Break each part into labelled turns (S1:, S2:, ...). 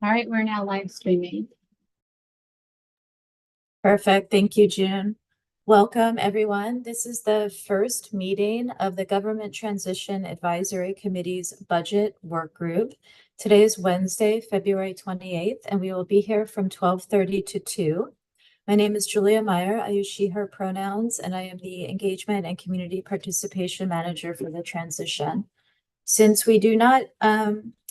S1: All right, we're now live streaming.
S2: Perfect. Thank you, June. Welcome, everyone. This is the first meeting of the Government Transition Advisory Committee's Budget Work Group. Today is Wednesday, February 28th, and we will be here from 12:30 to 2. My name is Julia Meyer. I use she, her pronouns, and I am the Engagement and Community Participation Manager for the transition. Since we do not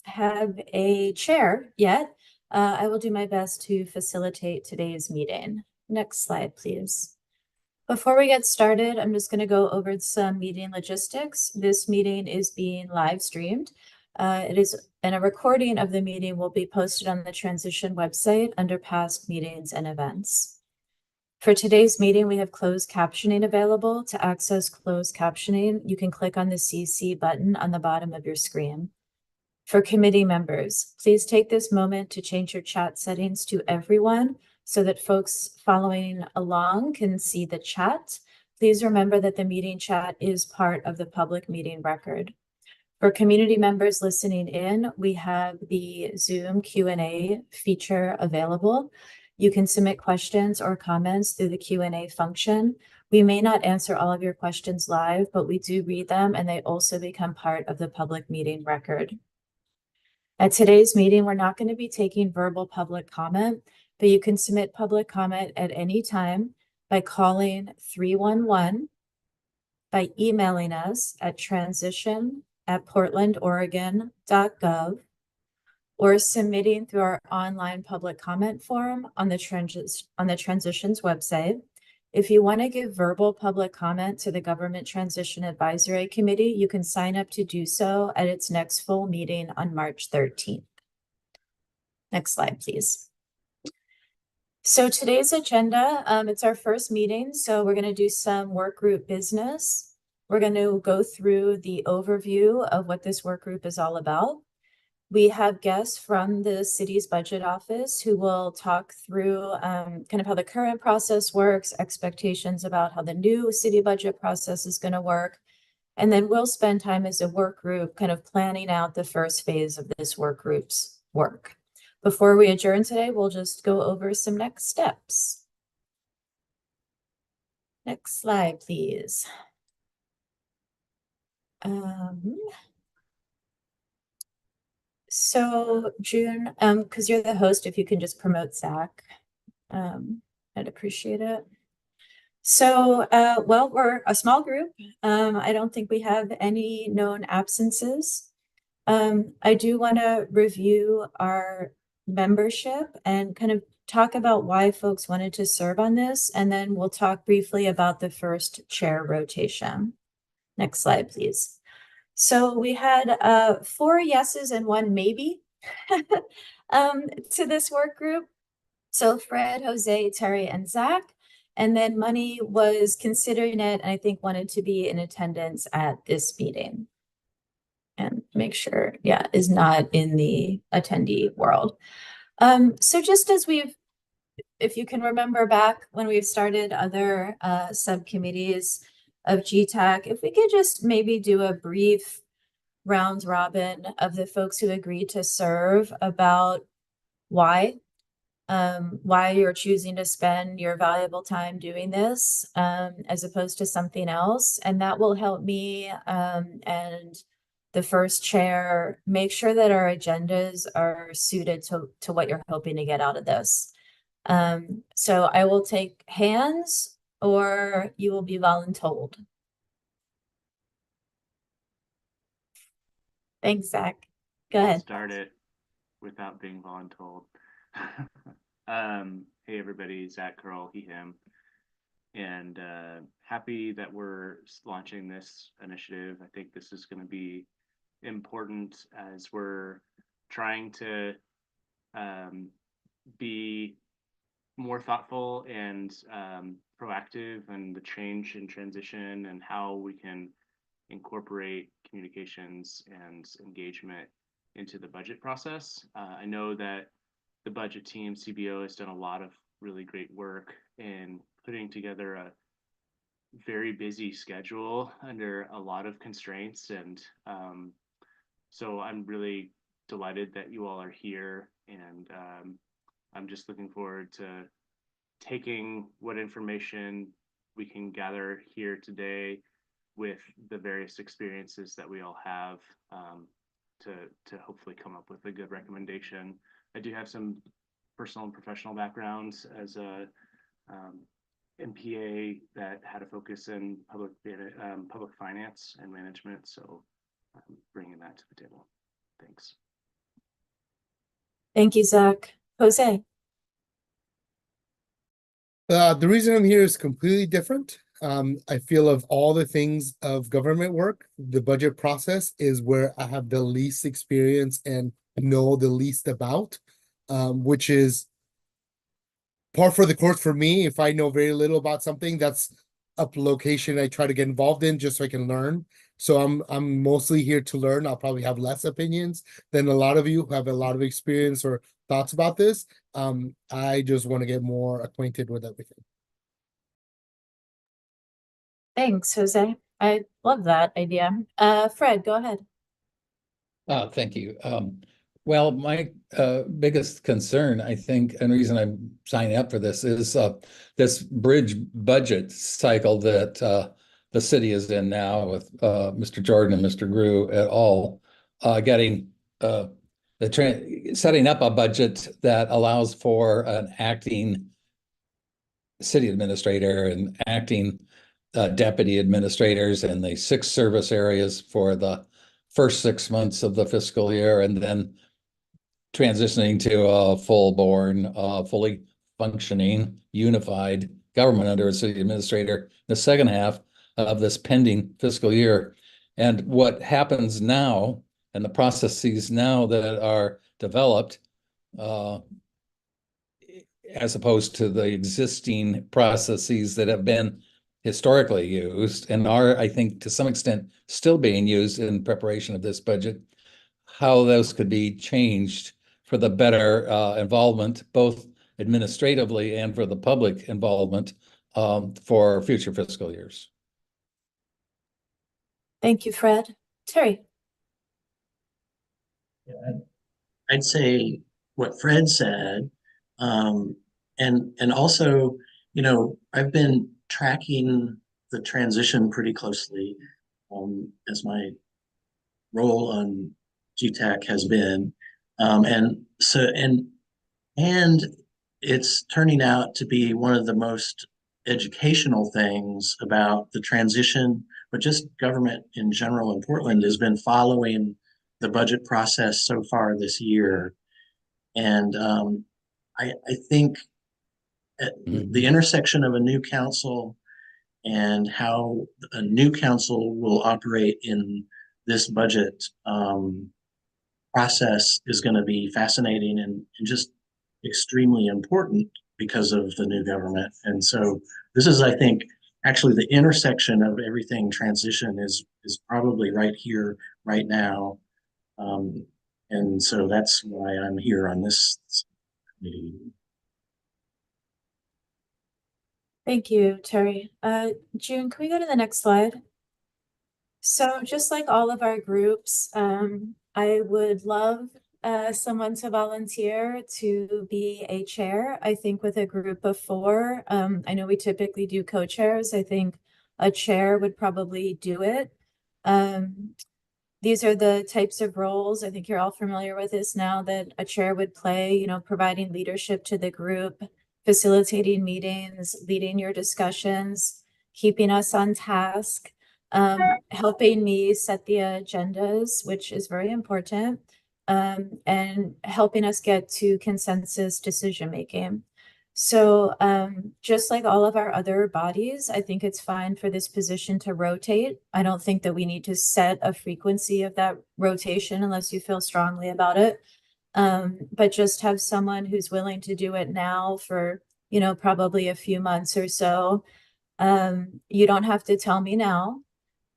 S2: have a chair yet, I will do my best to facilitate today's meeting. Next slide, please. Before we get started, I'm just going to go over some meeting logistics. This meeting is being live streamed. And a recording of the meeting will be posted on the transition website under past meetings and events. For today's meeting, we have closed captioning available. To access closed captioning, you can click on the CC button on the bottom of your screen. For committee members, please take this moment to change your chat settings to everyone so that folks following along can see the chat. Please remember that the meeting chat is part of the public meeting record. For community members listening in, we have the Zoom Q&A feature available. You can submit questions or comments through the Q&A function. We may not answer all of your questions live, but we do read them and they also become part of the public meeting record. At today's meeting, we're not going to be taking verbal public comment, but you can submit public comment at any time by calling 311, by emailing us at transition@portlandoregon.gov, or submitting through our online public comment form on the Transitions website. If you want to give verbal public comment to the Government Transition Advisory Committee, you can sign up to do so at its next full meeting on March 13th. Next slide, please. So today's agenda, it's our first meeting, so we're going to do some work group business. We're going to go through the overview of what this work group is all about. We have guests from the city's budget office who will talk through kind of how the current process works, expectations about how the new city budget process is going to work. And then we'll spend time as a work group kind of planning out the first phase of this work group's work. Before we adjourn today, we'll just go over some next steps. Next slide, please. So June, because you're the host, if you can just promote Zach, I'd appreciate it. So, well, we're a small group. I don't think we have any known absences. I do want to review our membership and kind of talk about why folks wanted to serve on this, and then we'll talk briefly about the first chair rotation. Next slide, please. So we had 4 yeses and 1 maybe to this work group. So Fred, Jose, Terry, and Zach. And then Money was considering it and I think wanted to be in attendance at this meeting. And make sure, yeah, is not in the attendee world. So just as if you can remember back when we've started other subcommittees of GTAC, if we could just maybe do a brief round robin of the folks who agreed to serve about why you're choosing to spend your valuable time doing this as opposed to something else. And that will help me and the first chair make sure that our agendas are suited to what you're hoping to get out of this. So I will take hands or you will be voluntold. Thanks, Zach. Go ahead.
S3: Start it without being voluntold. Hey everybody, Zach Curl, he, him, and happy that we're launching this initiative. I think this is going to be important as we're trying to be more thoughtful and proactive in the change and transition and how we can incorporate communications and engagement into the budget process. I know that the budget team, CBO, has done a lot of really great work in putting together a very busy schedule under a lot of constraints. And so I'm really delighted that you all are here And I'm just looking forward to taking what information we can gather here today with the various experiences that we all have, to hopefully come up with a good recommendation. I do have some personal and professional backgrounds as a MPA that had a focus in public finance and management, so I'm bringing that to the table. Thanks.
S2: Thank you, Zach. Jose.
S4: The reason I'm here is completely different. I feel of all the things of government work, the budget process is where I have the least experience and know the least about, which is par for the course for me. If I know very little about something, that's a location I try to get involved in just so I can learn. So I'm mostly here to learn. I'll probably have less opinions than a lot of you who have a lot of experience or thoughts about this. I just want to get more acquainted with everything.
S2: Thanks, Jose. I love that idea. Fred, go ahead.
S5: Thank you. Well, my biggest concern, I think, and reason I'm signing up for this is this bridge budget cycle that the city is in now with Mr. Jordan and Mr. Grew et al. Getting setting up a budget that allows for an acting city administrator and acting deputy administrators in the 6 service areas for the first 6 months of the fiscal year, and then transitioning to a full-born, fully functioning, unified government under a city administrator the second half of this pending fiscal year. And what happens now, and the processes now that are developed, as opposed to the existing processes that have been historically used and are, I think, to some extent, still being used in preparation of this budget, how those could be changed for the better involvement, both administratively and for the public involvement for future fiscal years.
S2: Thank you, Fred. Terry.
S6: I'd say what Fred said, and also, you know, I've been tracking the transition pretty closely, as my role on GTAC has been, and it's turning out to be one of the most educational things about the transition, but just government in general in Portland has been following the budget process so far this year. And I think the intersection of a new council and how a new council will operate in this budget process is going to be fascinating and just extremely important because of the new government. And so this is, I think, actually the intersection of everything transition is probably right here, right now. And so that's why I'm here on this meeting.
S2: Thank you, Terry. June, can we go to the next slide? So just like all of our groups, I would love someone to volunteer to be a chair. I think with a group of 4, I know we typically do co-chairs. I think a chair would probably do it. These are the types of roles, I think you're all familiar with this now, that a chair would play, you know, providing leadership to the group, facilitating meetings, leading your discussions, keeping us on task, helping me set the agendas, which is very important, and helping us get to consensus decision-making. So just like all of our other bodies, I think it's fine for this position to rotate. I don't think that we need to set a frequency of that rotation unless you feel strongly about it. But just have someone who's willing to do it now for, you know, probably a few months or so. You don't have to tell me now.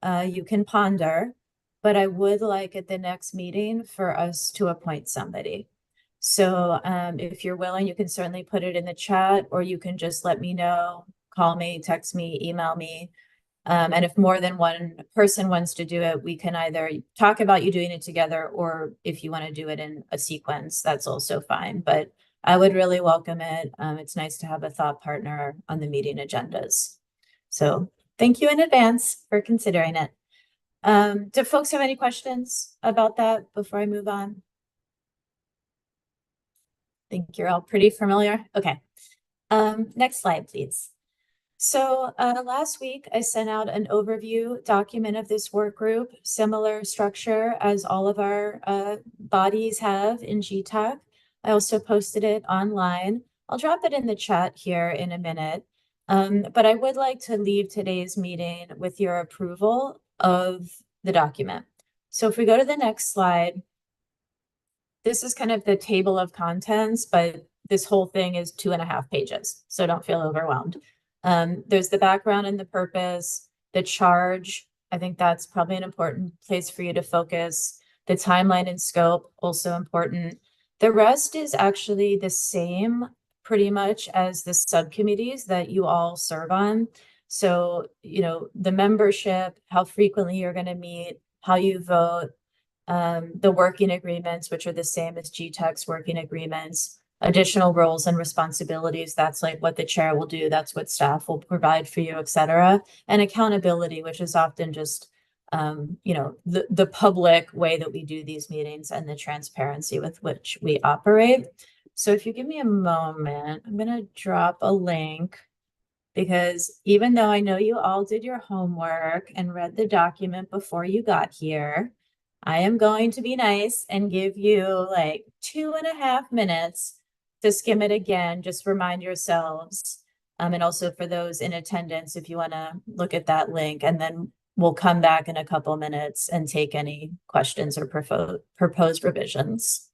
S2: You can ponder, but I would like at the next meeting for us to appoint somebody. So if you're willing, you can certainly put it in the chat, or you can just let me know, call me, text me, email me. And if more than one person wants to do it, we can either talk about you doing it together, or if you want to do it in a sequence, that's also fine. But I would really welcome it. It's nice to have a thought partner on the meeting agendas. So thank you in advance for considering it. Do folks have any questions about that before I move on? Think you're all pretty familiar. Okay. Next slide, please. So last week I sent out an overview document of this work group, similar structure as all of our bodies have in GTAC. I also posted it online. I'll drop it in the chat here in a minute. But I would like to leave today's meeting with your approval of the document. So if we go to the next slide, this is kind of the table of contents, but this whole thing is 2.5 pages, so don't feel overwhelmed. There's the background and the purpose, the charge. I think that's probably an important place for you to focus. The timeline and scope, also important. The rest is actually the same pretty much as the subcommittees that you all serve on. So, you know, the membership, how frequently you're going to meet, how you vote, the working agreements, which are the same as GTAC's working agreements, additional roles and responsibilities. That's like what the chair will do. That's what staff will provide for you, etc. And accountability, which is often just, you know, the public way that we do these meetings and the transparency with which we operate. So if you give me a moment, I'm going to drop a link, because even though I know you all did your homework and read the document before you got here, I am going to be nice and give you like 2.5 minutes to skim it again. Just remind yourselves. And also for those in attendance, if you want to look at that link, and then we'll come back in a couple minutes and take any questions or proposed revisions.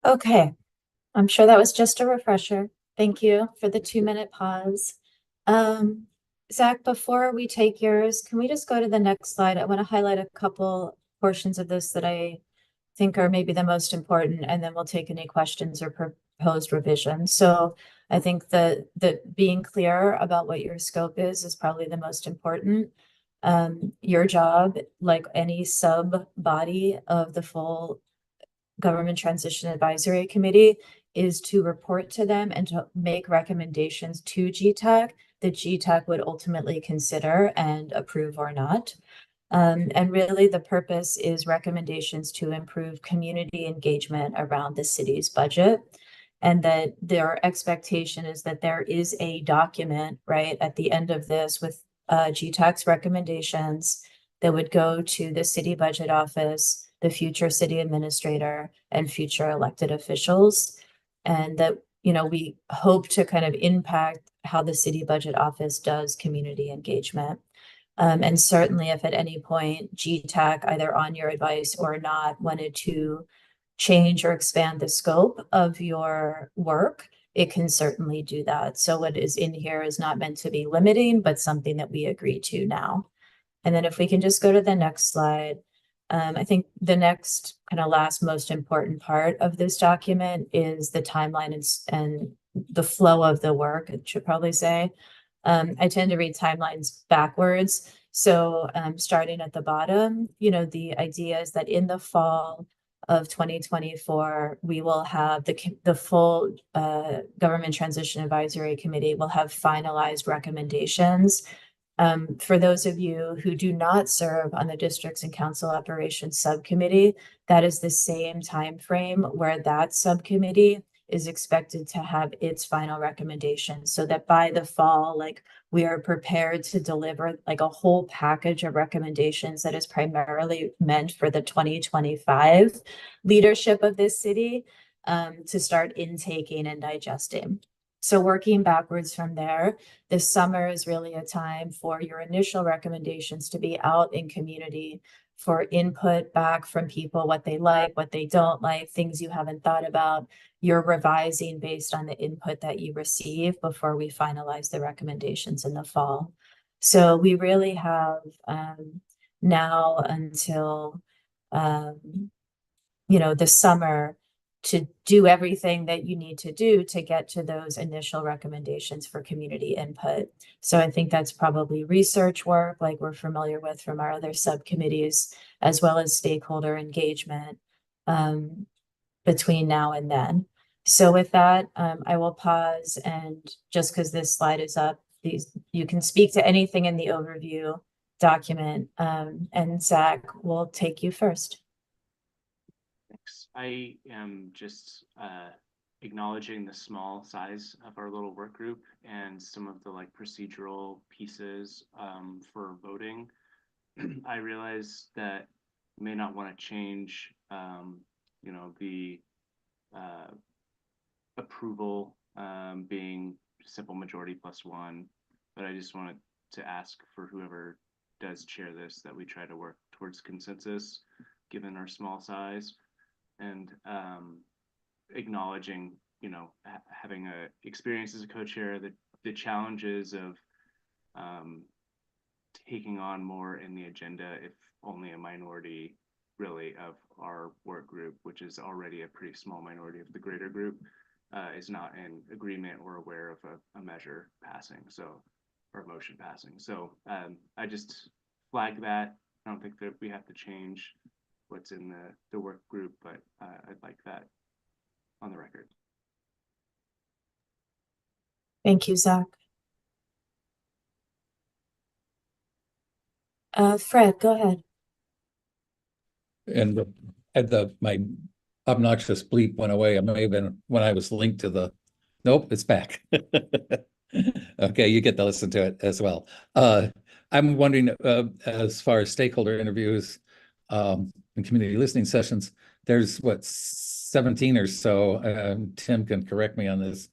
S2: Okay, I'm sure that was just a refresher. Thank you for the 2-minute pause. Zach, before we take yours, can we just go to the next slide? I want to highlight a couple portions of this that I think are maybe the most important, and then we'll take any questions or proposed revisions. So I think the being clear about what your scope is probably the most important. Your job, like any sub body of the full Government Transition Advisory Committee, is to report to them and to make recommendations to GTAC that GTAC would ultimately consider and approve or not. And really the purpose is recommendations to improve community engagement around the city's budget. And that their expectation is that there is a document, right, at the end of this with GTAC's recommendations that would go to the city budget office, the future city administrator, and future elected officials. And that, you know, we hope to kind of impact how the city budget office does community engagement. And certainly if at any point GTAC, either on your advice or not, wanted to change or expand the scope of your work, it can certainly do that. So what is in here is not meant to be limiting, but something that we agree to now. And then if we can just go to the next slide. I think the next kind of last most important part of this document is the timeline and the flow of the work, it should probably say. I tend to read timelines backwards. So starting at the bottom, you know, the idea is that in the fall of 2024, we will have the full Government Transition Advisory Committee will have finalized recommendations. For those of you who do not serve on the Districts and Council Operations Subcommittee, that is the same time frame where that subcommittee is expected to have its final recommendations, so that by the fall, like, we are prepared to deliver like a whole package of recommendations that is primarily meant for the 2025 leadership of this city to start intaking and digesting. So working backwards from there, this summer is really a time for your initial recommendations to be out in community, for input back from people, what they like, what they don't like, things you haven't thought about. You're revising based on the input that you receive before we finalize the recommendations in the fall. So we really have now until you know, the summer to do everything that you need to do to get to those initial recommendations for community input. So I think that's probably research work like we're familiar with from our other subcommittees, as well as stakeholder engagement between now and then. So with that, I will pause, and just because this slide is up, you can speak to anything in the overview document, and Zach will take you first.
S3: Thanks. I am just acknowledging the small size of our little work group and some of the like procedural pieces for voting. I realize that you may not want to change, you know, the approval being simple majority +1, but I just wanted to ask for whoever does chair this that we try to work towards consensus given our small size, and acknowledging, you know, having a experience as a co-chair, the challenges of taking on more in the agenda if only a minority really of our work group, which is already a pretty small minority of the greater group, is not in agreement or aware of a measure passing, so, or motion passing. So I just flag that. I don't think that we have to change what's in the work group, but I'd like that on the record.
S2: Thank you, Zach. Fred, go ahead.
S5: And my obnoxious bleep went away. It may have been when I was linked to the, nope, it's back. Okay, you get to listen to it as well. I'm wondering, as far as stakeholder interviews and community listening sessions, there's what, 17 or so, Tim can correct me on this,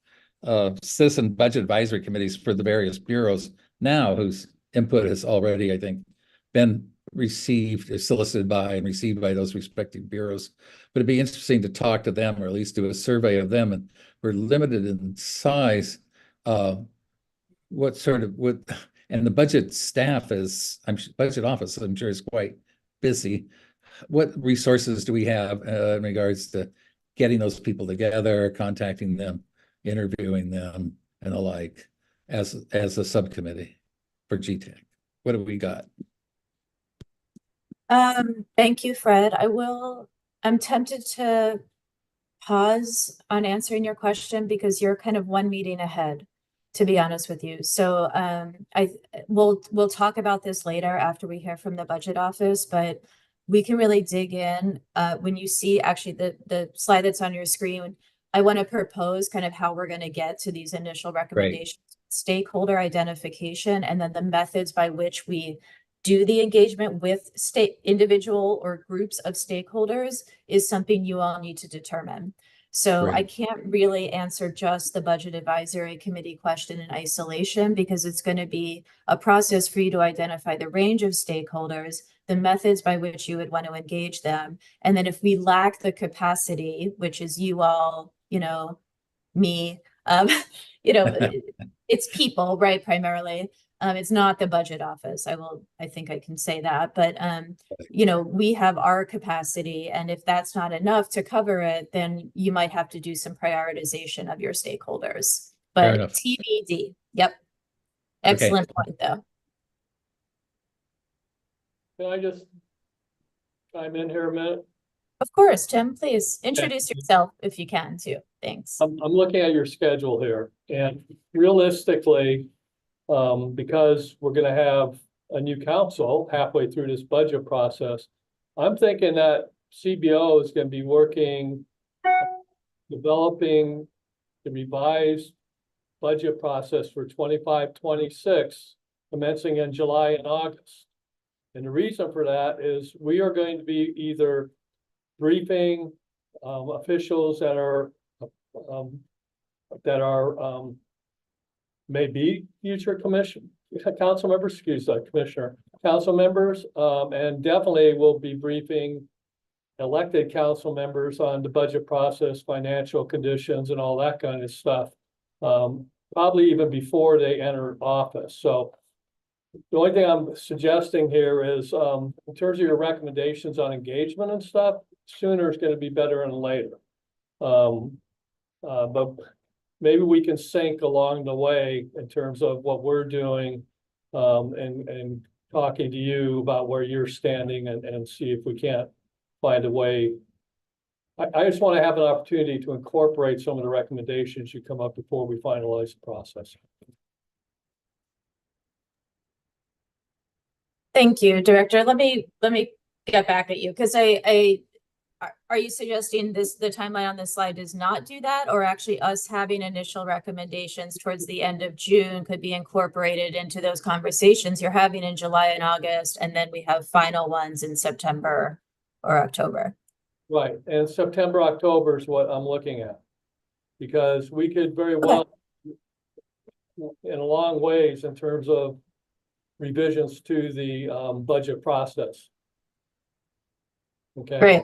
S5: citizen budget advisory committees for the various bureaus now, whose input has already, I think, been received, or solicited by and received by those respective bureaus. But it'd be interesting to talk to them, or at least do a survey of them. And we're limited in size. What sort of, and the budget staff is, budget office, I'm sure, is quite busy. What resources do we have in regards to getting those people together, contacting them, interviewing them, and the like, as a subcommittee for GTAC? What have we got?
S2: Thank you, Fred. I'm tempted to pause on answering your question because you're kind of one meeting ahead, to be honest with you. So we'll talk about this later after we hear from the budget office, but we can really dig in when you see actually the slide that's on your screen. I want to propose kind of how we're going to get to these initial recommendations, stakeholder identification, and then the methods by which we do the engagement with individual or groups of stakeholders is something you all need to determine. So I
S5: Great.
S2: can't really answer just the Budget Advisory Committee question in isolation, because it's going to be a process for you to identify the range of stakeholders, the methods by which you would want to engage them. And then if we lack the capacity, which is you all, you know, me, you know, it's people, right, primarily. It's not the budget office. I think I can say that, but you know, we have our capacity, and if that's not enough to cover it, then you might have to do some prioritization of your stakeholders.
S5: Fair
S2: But
S5: enough.
S2: TBD. Yep. Excellent point, though.
S7: Can I just chime in here a minute?
S2: Of course, Tim, please introduce yourself if you can too. Thanks.
S7: I'm looking at your schedule here, and realistically, because we're gonna have a new council halfway through this budget process, I'm thinking that CBO is gonna be working, developing the revised budget process for 25-26, commencing in July and August. And the reason for that is we are going to be either briefing officials that are maybe future council members, commissioner, council members, and definitely will be briefing elected council members on the budget process, financial conditions, and all that kind of stuff. Probably even before they enter office. So the only thing I'm suggesting here is, in terms of your recommendations on engagement and stuff, sooner is going to be better than later. But maybe we can sync along the way in terms of what we're doing, and talking to you about where you're standing, and see if we can't find a way. I just want to have an opportunity to incorporate some of the recommendations you come up before we finalize the process.
S2: Thank you, Director. Let me get back at you, because are you suggesting the timeline on this slide does not do that, or actually us having initial recommendations towards the end of June could be incorporated into those conversations you're having in July and August, and then we have final ones in September or October?
S7: Right, and September, October is what I'm looking at. Because we could very well, in a long ways, in terms of revisions to the budget process. Okay.
S2: Great.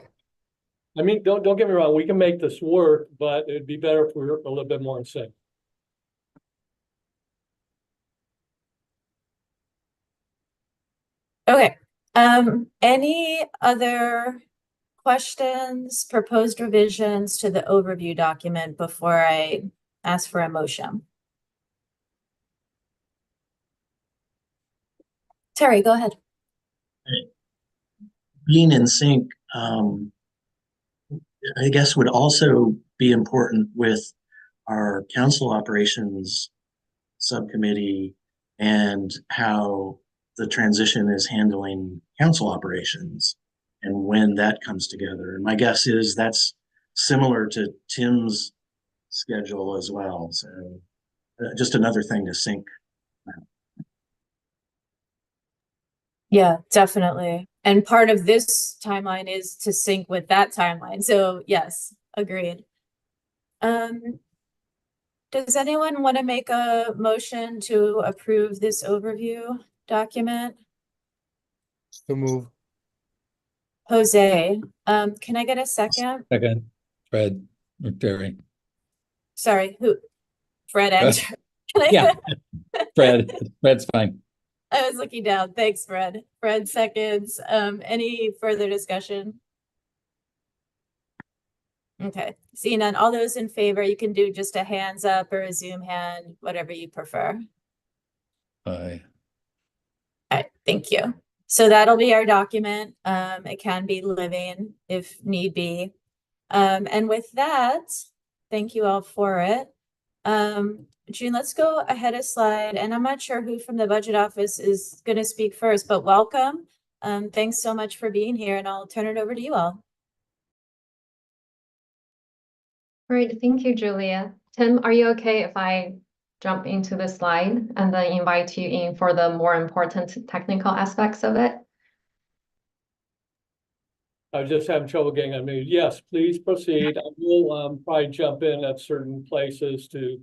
S7: I mean, don't get me wrong, we can make this work, but it'd be better if we were a little bit more in sync.
S2: Okay. Any other questions, proposed revisions to the overview document before I ask for a motion? Terry, go ahead.
S6: Being in sync, I guess would also be important with our council operations subcommittee and how the transition is handling council operations and when that comes together. And my guess is that's similar to Tim's schedule as well. So just another thing to sync.
S2: Yeah, definitely. And part of this timeline is to sync with that timeline. So yes, agreed. Does anyone want to make a motion to approve this overview document?
S4: So move.
S2: Jose, can I get a second?
S5: Second, Fred or Terry.
S2: Sorry, who? Fred and can I
S5: Yeah, Fred's fine.
S2: I was looking down. Thanks, Fred. Fred seconds. Any further discussion? Okay, seeing none. All those in favor, you can do just a hands up or a Zoom hand, whatever you prefer.
S5: Aye.
S2: All right, thank you. So that'll be our document. It can be living if need be. And with that, thank you all for it. June, let's go ahead a slide, and I'm not sure who from the budget office is going to speak first, but welcome. Thanks so much for being here, and I'll turn it over to you all.
S1: Great, thank you, Julia. Tim, are you okay if I jump into the slide and then invite you in for the more important technical aspects of it?
S7: I was just having trouble getting unmuted. Yes, please proceed. I will probably jump in at certain places to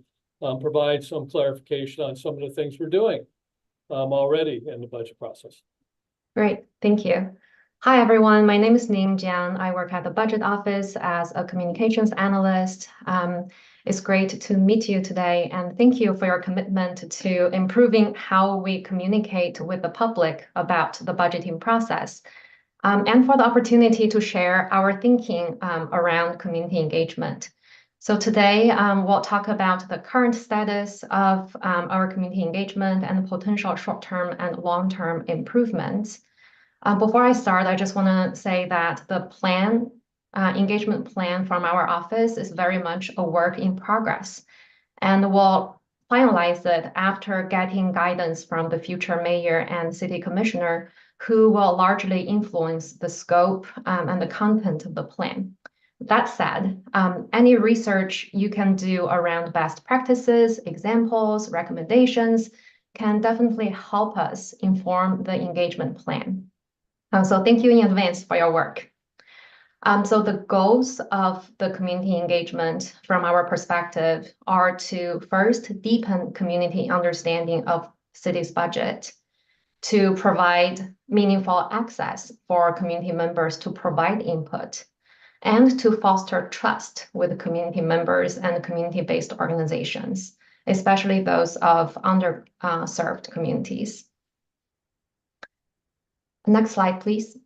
S7: provide some clarification on some of the things we're doing already in the budget process.
S1: Great, thank you. Hi, everyone. My name is Ning Jiang. I work at the budget office as a communications analyst. It's great to meet you today, and thank you for your commitment to improving how we communicate with the public about the budgeting process, and for the opportunity to share our thinking around community engagement. So today, we'll talk about the current status of our community engagement and potential short-term and long-term improvements. Before I start, I just want to say that the engagement plan from our office is very much a work in progress, and we'll finalize it after getting guidance from the future mayor and city commissioner, who will largely influence the scope and the content of the plan. That said, any research you can do around best practices, examples, recommendations can definitely help us inform the engagement plan. So thank you in advance for your work. So the goals of the community engagement from our perspective are to first deepen community understanding of city's budget, to provide meaningful access for community members to provide input, and to foster trust with community members and community-based organizations, especially those of underserved communities. Next slide, please.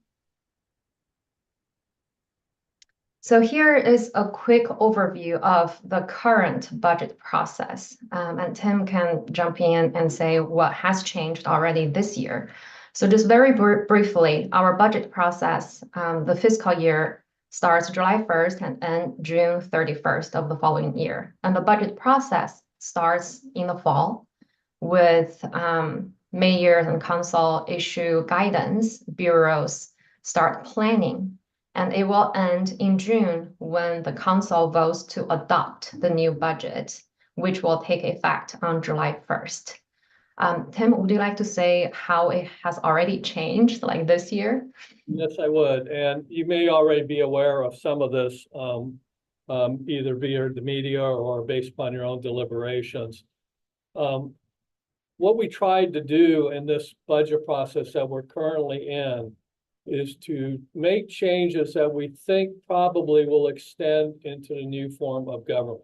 S1: So here is a quick overview of the current budget process, and Tim can jump in and say what has changed already this year. So just very briefly, our budget process, the fiscal year starts July 1st and ends June 31st of the following year. And the budget process starts in the fall with mayors and council issue guidance, bureaus start planning, and it will end in June when the council votes to adopt the new budget, which will take effect on July 1st. Tim, would you like to say how it has already changed like this year?
S7: Yes, I would. And you may already be aware of some of this, either via the media or based upon your own deliberations. What we tried to do in this budget process that we're currently in is to make changes that we think probably will extend into the new form of government.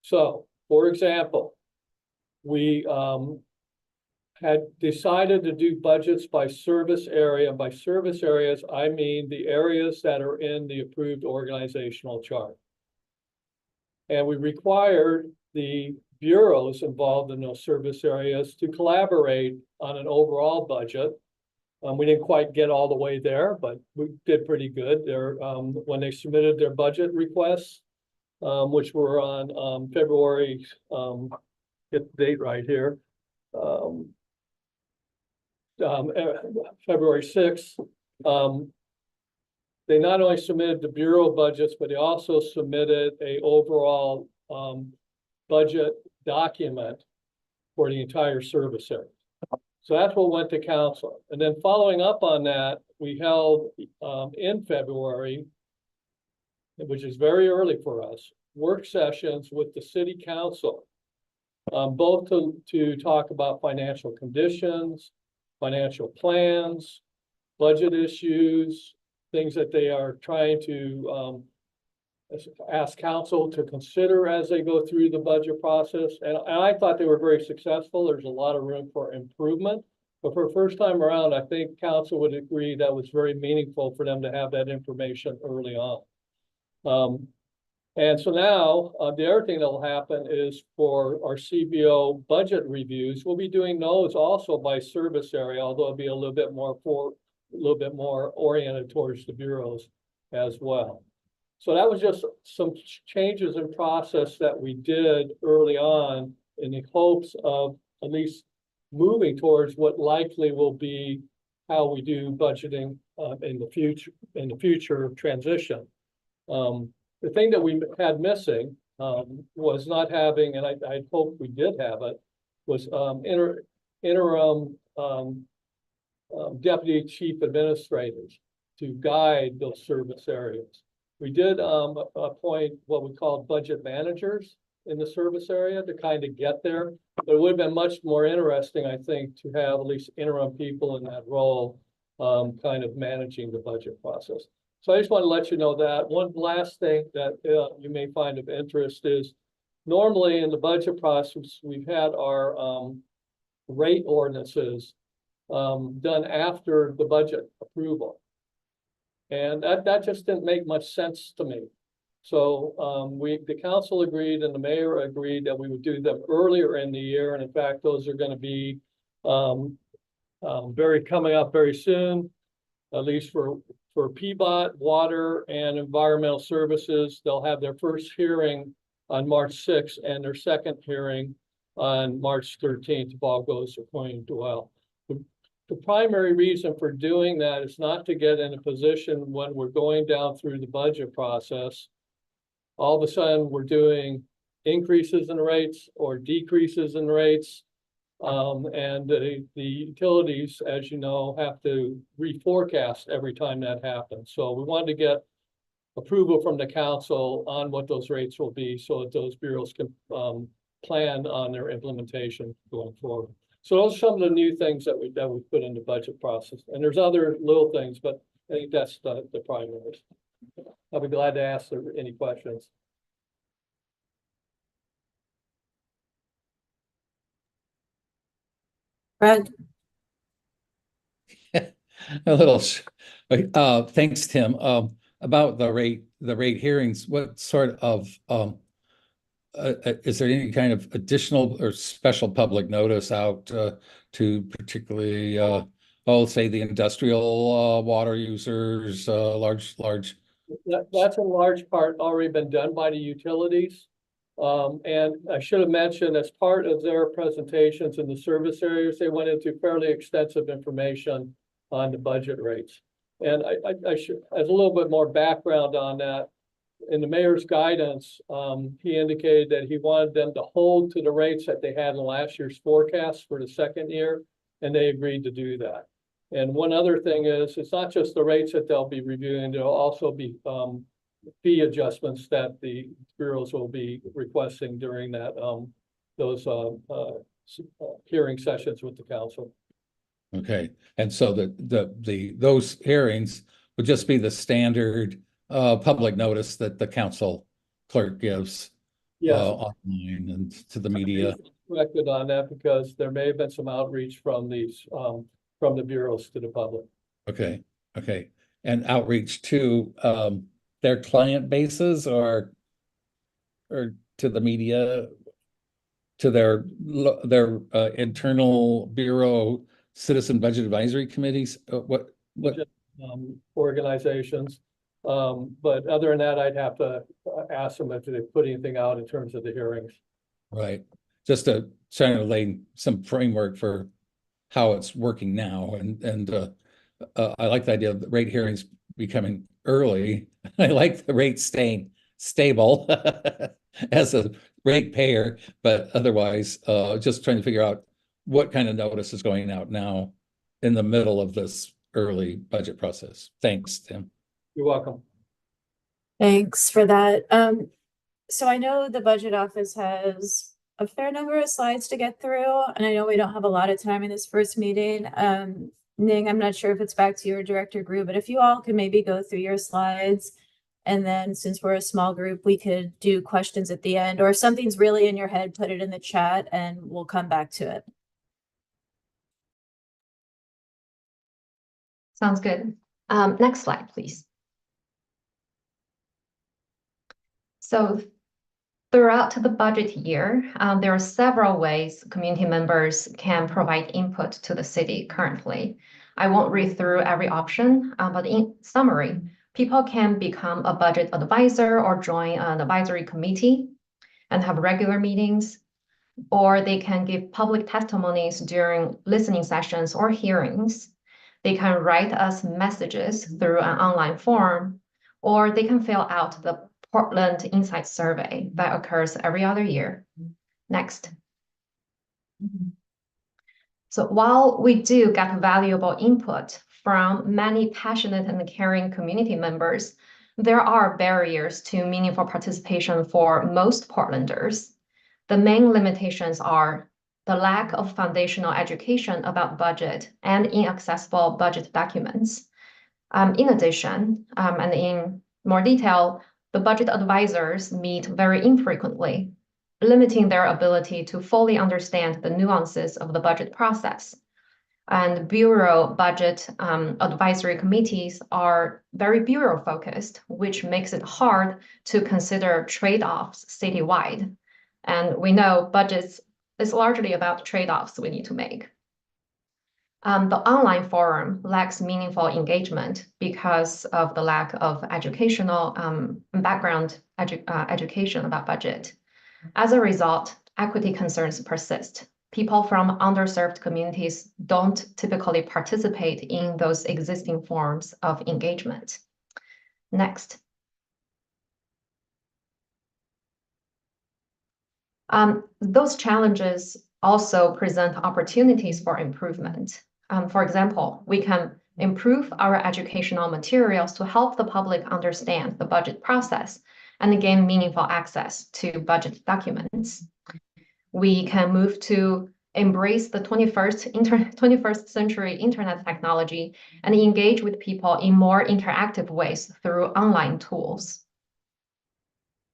S7: So, for example, we had decided to do budgets by service area. By service areas, I mean the areas that are in the approved organizational chart. And we required the bureaus involved in those service areas to collaborate on an overall budget. We didn't quite get all the way there, but we did pretty good there when they submitted their budget requests, which were on February, get the date right here, February 6th. They not only submitted the bureau budgets, but they also submitted a overall budget document for the entire service area. So that's what went to council. And then following up on that, we held in February, which is very early for us, work sessions with the city council, both to talk about financial conditions, financial plans, budget issues, things that they are trying to ask council to consider as they go through the budget process. And I thought they were very successful. There's a lot of room for improvement. But for the first time around, I think council would agree that was very meaningful for them to have that information early on. And so now the other thing that will happen is for our CBO budget reviews, we'll be doing those also by service area, although it'll be a little bit more oriented towards the bureaus as well. So that was just some changes in process that we did early on in the hopes of at least moving towards what likely will be how we do budgeting in the future transition. the thing that we had missing was not having, and I hope we did have it, was interim deputy chief administrators to guide those service areas. We did appoint what we call budget managers in the service area to kind of get there, but it would have been much more interesting, I think, to have at least interim people in that role, kind of managing the budget process. So I just want to let you know that. One last thing that you may find of interest is normally in the budget process, we've had our rate ordinances done after the budget approval. And that just didn't make much sense to me. So the council agreed and the mayor agreed that we would do them earlier in the year. And in fact, those are going to be coming up very soon, at least for PBOT, water, and environmental services. They'll have their first hearing on March 6th and their second hearing on March 13th, if all goes according to well. The primary reason for doing that is not to get in a position when we're going down through the budget process, all of a sudden we're doing increases in rates or decreases in rates. And the utilities, as you know, have to reforecast every time that happens. So we wanted to get approval from the council on what those rates will be so that those bureaus can plan on their implementation going forward. So those are some of the new things that we put in the budget process. And there's other little things, but I think that's the primaries. I'll be glad to answer any questions.
S2: Brad?
S5: A little, thanks, Tim. About the rate hearings, what sort of, is there any kind of additional or special public notice out to particularly, say the industrial water users, large?
S7: That's in large part already been done by the utilities. And I should have mentioned, as part of their presentations in the service areas, they went into fairly extensive information on the budget rates. And I should, as a little bit more background on that, in the mayor's guidance, he indicated that he wanted them to hold to the rates that they had in last year's forecast for the second year, and they agreed to do that. And one other thing is, it's not just the rates that they'll be reviewing, there'll also be fee adjustments that the bureaus will be requesting during that those hearing sessions with the council.
S5: Okay, and so those hearings would just be the standard public notice that the council clerk gives online and to the media.
S7: Corrected on that because there may have been some outreach from these from the bureaus to the public.
S5: Okay, and outreach to their client bases or to the media, to their internal bureau citizen budget advisory committees. What
S7: organizations. But other than that, I'd have to ask them if they put anything out in terms of the hearings.
S5: Right. Just to try to lay some framework for how it's working now. And I like the idea of the rate hearings becoming early. I like the rate staying stable as a rate payer, but otherwise just trying to figure out what kind of notice is going out now in the middle of this early budget process. Thanks, Tim.
S7: You're welcome.
S2: Thanks for that. So I know the budget office has a fair number of slides to get through, and I know we don't have a lot of time in this first meeting. Ning, I'm not sure if it's back to your director group, but if you all could maybe go through your slides, and then since we're a small group, we could do questions at the end, or if something's really in your head, put it in the chat and we'll come back to it.
S1: Sounds good. Next slide, please. So throughout the budget year, there are several ways community members can provide input to the city currently. I won't read through every option, but in summary, people can become a budget advisor or join an advisory committee and have regular meetings, or they can give public testimonies during listening sessions or hearings. They can write us messages through an online form, or they can fill out the Portland Insight Survey that occurs every other year. Next. So while we do get valuable input from many passionate and caring community members, there are barriers to meaningful participation for most Portlanders. The main limitations are the lack of foundational education about budget and inaccessible budget documents. In addition, and in more detail, the budget advisors meet very infrequently, limiting their ability to fully understand the nuances of the budget process. And bureau budget advisory committees are very bureau focused, which makes it hard to consider trade-offs citywide. And we know budgets is largely about trade-offs we need to make. The online forum lacks meaningful engagement because of the lack of educational background education about budget. As a result, equity concerns persist. People from underserved communities don't typically participate in those existing forms of engagement. Next. Those challenges also present opportunities for improvement. For example, we can improve our educational materials to help the public understand the budget process and gain meaningful access to budget documents. We can move to embrace the 21st century internet technology and engage with people in more interactive ways through online tools.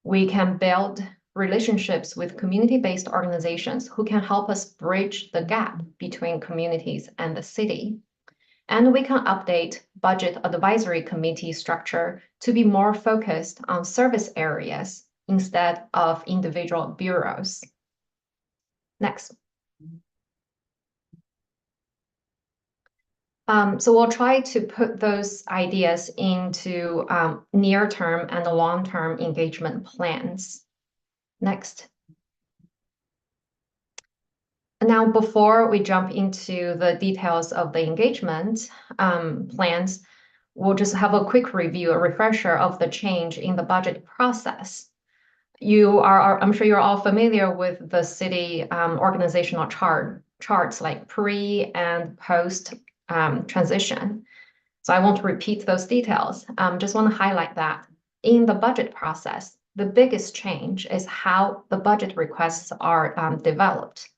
S1: We can build relationships with community-based organizations who can help us bridge the gap between communities and the city. And we can update budget advisory committee structure to be more focused on service areas instead of individual bureaus. Next. So we'll try to put those ideas into near-term and long-term engagement plans. Next. Now, before we jump into the details of the engagement plans, we'll just have a quick review, a refresher of the change in the budget process. I'm sure you're all familiar with the city organizational charts like pre and post transition. So I won't repeat those details. Just want to highlight that in the budget process, the biggest change is how the budget requests are developed.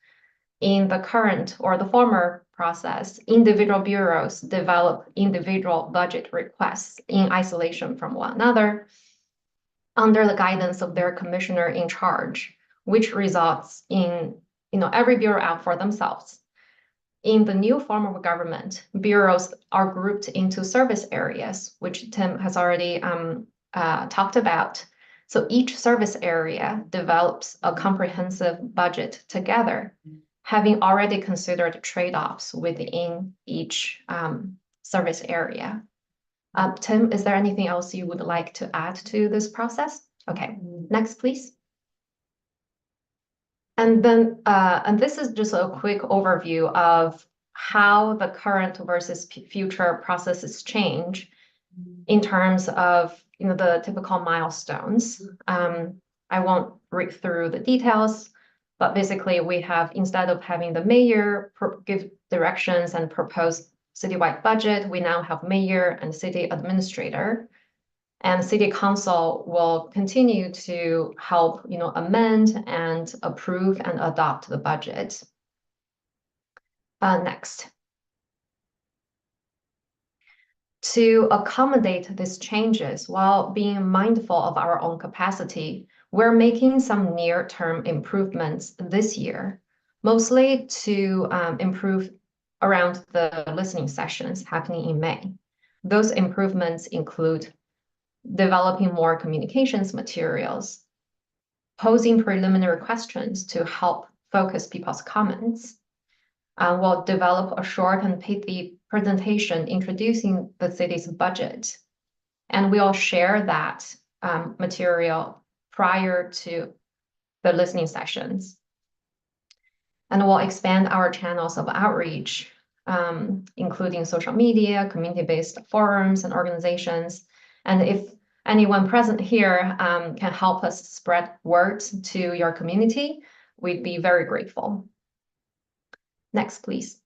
S1: In the current or the former process, individual bureaus develop individual budget requests in isolation from one another under the guidance of their commissioner in charge, which results in every bureau out for themselves. In the new form of government, bureaus are grouped into service areas, which Tim has already talked about. So each service area develops a comprehensive budget together, having already considered trade-offs within each service area. Tim, is there anything else you would like to add to this process? Okay, next, please. And then, and this is just a quick overview of how the current versus future processes change in terms of the typical milestones. I won't read through the details, but basically we have, instead of having the mayor give directions and propose citywide budget, we now have mayor and city administrator. And city council will continue to help, amend and approve and adopt the budget. Next. To accommodate these changes while being mindful of our own capacity, we're making some near-term improvements this year, mostly to improve around the listening sessions happening in May. Those improvements include developing more communications materials, posing preliminary questions to help focus people's comments. We'll develop a short and pithy presentation introducing the city's budget. And we'll share that material prior to the listening sessions. And we'll expand our channels of outreach, including social media, community-based forums and organizations. And if anyone present here can help us spread word to your community, we'd be very grateful. Next, please.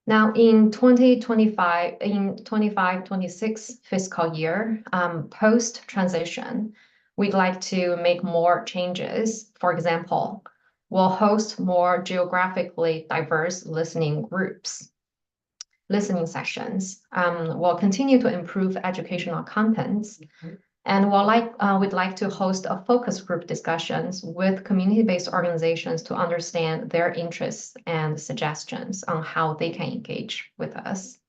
S1: Now, in 25-26 fiscal year, post-transition, we'd like to make more changes. For example, we'll host more geographically diverse listening sessions. We'll continue to improve educational contents. And we'd like to host a focus group discussions with community-based organizations to understand their interests and suggestions on how they can engage with us.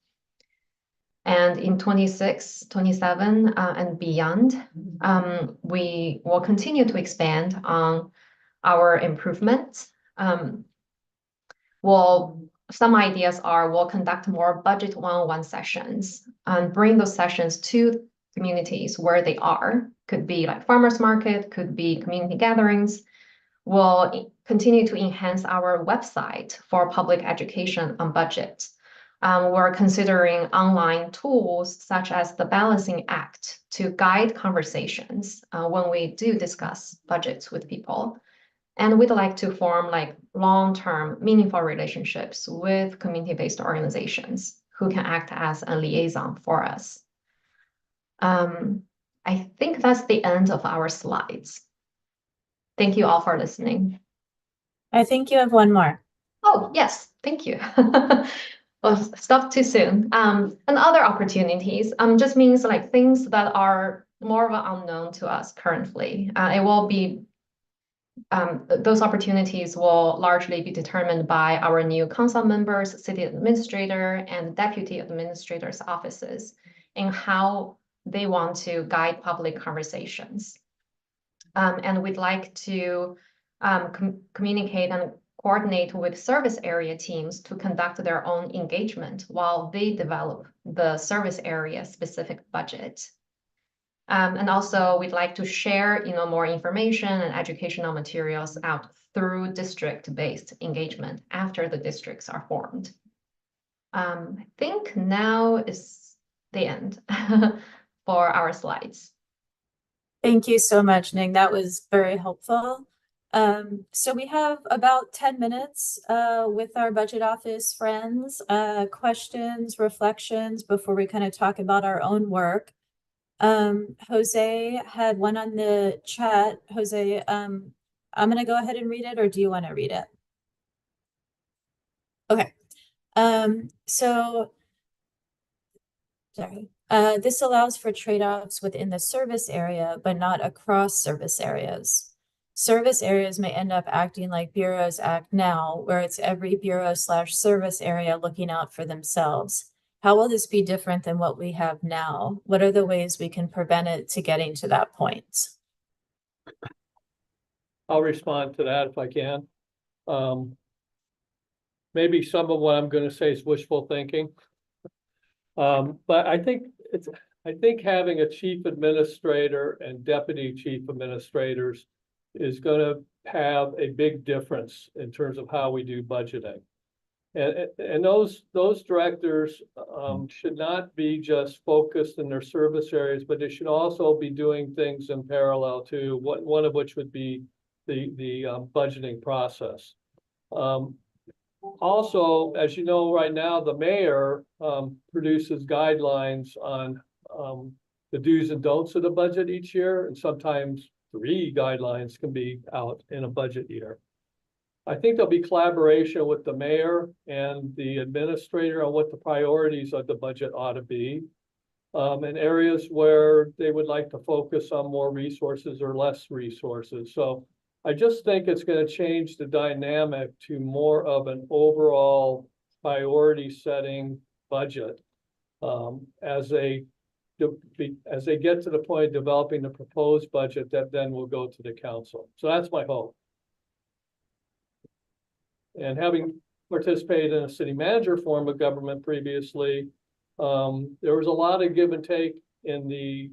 S1: And in 26, 27, and beyond, we will continue to expand on our improvements. Some ideas are we'll conduct more budget one-on-one sessions and bring those sessions to communities where they are. Could be like farmers market, could be community gatherings. We'll continue to enhance our website for public education on budget. We're considering online tools such as the Balancing Act to guide conversations when we do discuss budgets with people. And we'd like to form like long-term meaningful relationships with community-based organizations who can act as a liaison for us. I think that's the end of our slides. Thank you all for listening.
S2: I think you have one more.
S1: Oh, yes, thank you. Well, stop too soon. And other opportunities just means like things that are more of an unknown to us currently. It will be those opportunities will largely be determined by our new council members, city administrator, and deputy administrator's offices in how they want to guide public conversations. And we'd like to communicate and coordinate with service area teams to conduct their own engagement while they develop the service area specific budget. And also we'd like to share, more information and educational materials out through district-based engagement after the districts are formed. I think now is the end for our slides.
S2: Thank you so much, Ning. That was very helpful. So we have about 10 minutes with our budget office friends, questions, reflections before we kind of talk about our own work. Jose had one on the chat. Jose, I'm going to go ahead and read it, or do you want to read it? Okay. This allows for trade-offs within the service area, but not across service areas. Service areas may end up acting like bureaus act now, where it's every bureau/service area looking out for themselves. How will this be different than what we have now? What are the ways we can prevent it to getting to that point?
S7: I'll respond to that if I can. Maybe some of what I'm going to say is wishful thinking. But I think having a chief administrator and deputy chief administrators is going to have a big difference in terms of how we do budgeting. And those directors should not be just focused in their service areas, but they should also be doing things in parallel to one of which would be the budgeting process. Also, as you know, right now, the mayor produces guidelines on the do's and don'ts of the budget each year, and sometimes 3 guidelines can be out in a budget year. I think there'll be collaboration with the mayor and the administrator on what the priorities of the budget ought to be, and areas where they would like to focus on more resources or less resources. So I just think it's going to change the dynamic to more of an overall priority setting budget as they get to the point of developing the proposed budget that then will go to the council. So that's my hope. And having participated in a city manager form of government previously, there was a lot of give and take in the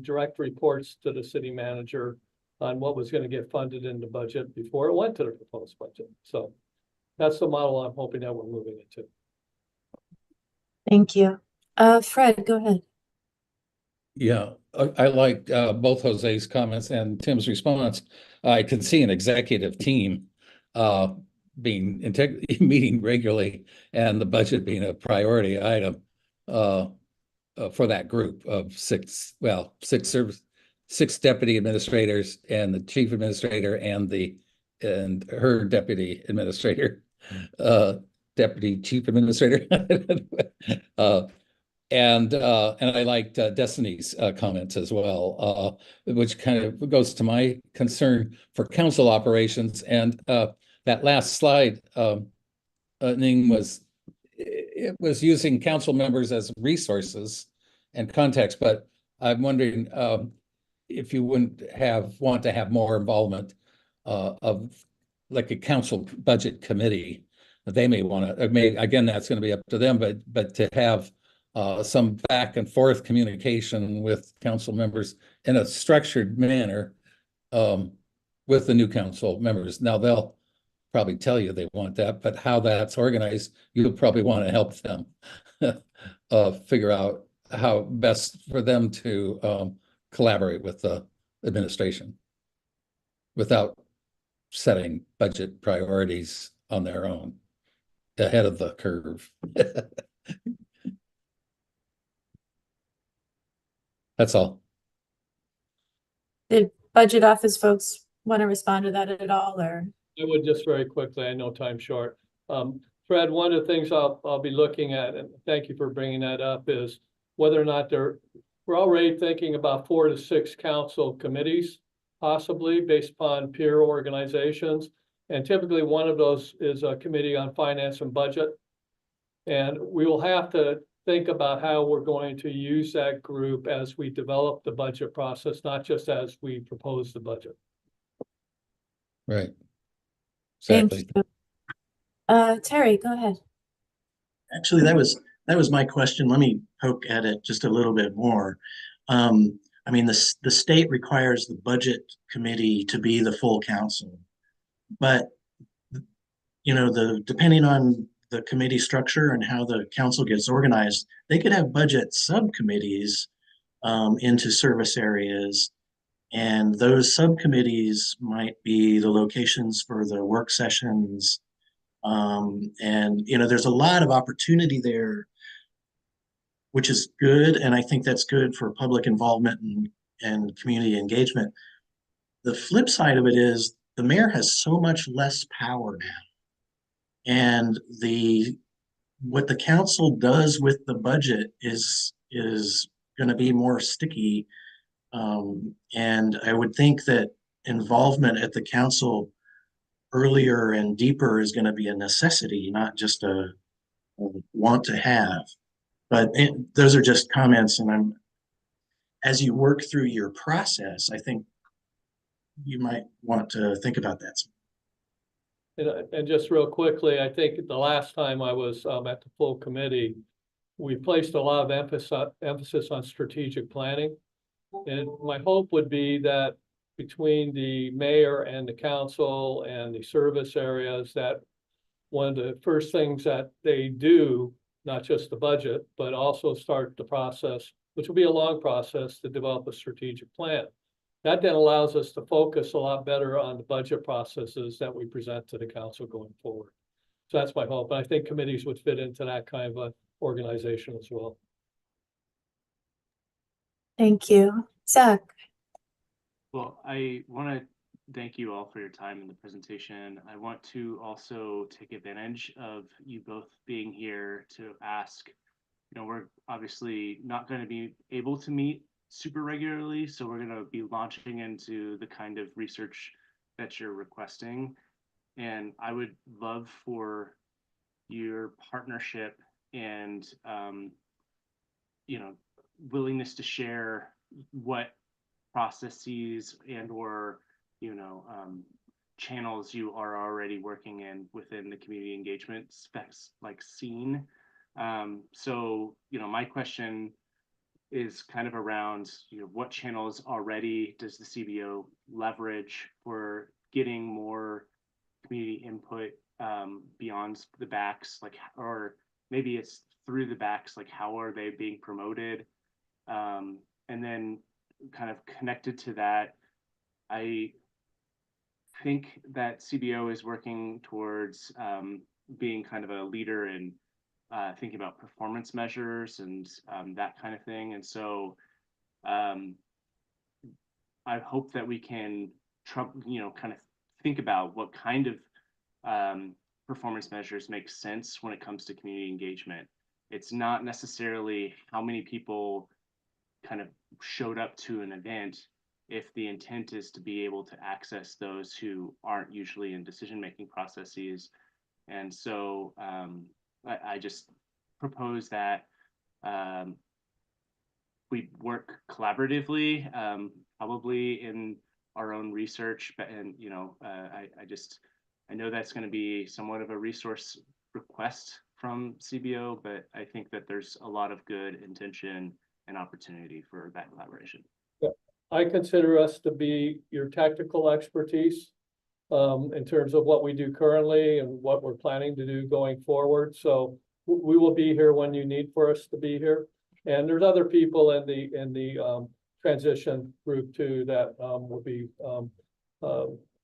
S7: direct reports to the city manager on what was going to get funded in the budget before it went to the proposed budget. So that's the model I'm hoping that we're moving into.
S2: Thank you. Fred, go ahead.
S5: Yeah, I liked both Jose's comments and Tim's response. I can see an executive team being meeting regularly and the budget being a priority item for that group of six deputy administrators and the chief administrator and her deputy administrator, deputy chief administrator. And I liked Destiny's comments as well, which kind of goes to my concern for council operations. And that last slide, Ning, it was using council members as resources and context, but I'm wondering if you wouldn't want to have more involvement of like a council budget committee. They may want to, again, that's going to be up to them, but to have some back and forth communication with council members in a structured manner with the new council members. Now they'll probably tell you they want that, but how that's organized, you'll probably want to help them figure out how best for them to collaborate with the administration without setting budget priorities on their own ahead of the curve. That's all.
S2: Did budget office folks want to respond to that at all, or?
S7: I would just very quickly, I know time's short. Fred, one of the things I'll be looking at, and thank you for bringing that up, is whether or not we're already thinking about 4 to 6 council committees, possibly based upon peer organizations. And typically one of those is a committee on finance and budget. And we will have to think about how we're going to use that group as we develop the budget process, not just as we propose the budget.
S5: Right.
S2: Exactly. Thank you. Terry, go ahead.
S6: Actually, that was my question. Let me poke at it just a little bit more. I mean, the state requires the budget committee to be the full council, but depending on the committee structure and how the council gets organized, they could have budget subcommittees into service areas. And those subcommittees might be the locations for the work sessions. And there's a lot of opportunity there, which is good. And I think that's good for public involvement and community engagement. The flip side of it is the mayor has so much less power now. And what the council does with the budget is going to be more sticky. And I would think that involvement at the council earlier and deeper is going to be a necessity, not just a want to have. But those are just comments. And as you work through your process, I think you might want to think about that.
S7: And just real quickly, I think the last time I was at the full committee, we placed a lot of emphasis on strategic planning. And my hope would be that between the mayor and the council and the service areas, that one of the first things that they do, not just the budget, but also start the process, which will be a long process, to develop a strategic plan. That then allows us to focus a lot better on the budget processes that we present to the council going forward. So that's my hope. And I think committees would fit into that kind of a organization as well.
S2: Thank you. Zach.
S3: Well, I want to thank you all for your time in the presentation. I want to also take advantage of you both being here to ask, we're obviously not going to be able to meet super regularly, so we're going to be launching into the kind of research that you're requesting. And I would love for your partnership and, willingness to share what processes and or channels you are already working in within the community engagement specs like scene. So my question is kind of around what channels already does the CBO leverage for getting more community input beyond the backs, or maybe it's through the backs, like how are they being promoted? And then kind of connected to that, I think that CBO is working towards being kind of a leader in thinking about performance measures and that kind of thing. And so I hope that we can, kind of think about what kind of performance measures make sense when it comes to community engagement. It's not necessarily how many people kind of showed up to an event if the intent is to be able to access those who aren't usually in decision-making processes. And so I just propose that we work collaboratively, probably in our own research, but I know that's going to be somewhat of a resource request from CBO, but I think that there's a lot of good intention and opportunity for that collaboration.
S7: Yeah. I consider us to be your technical expertise in terms of what we do currently and what we're planning to do going forward. So we will be here when you need for us to be here. And there's other people in the transition group too that will be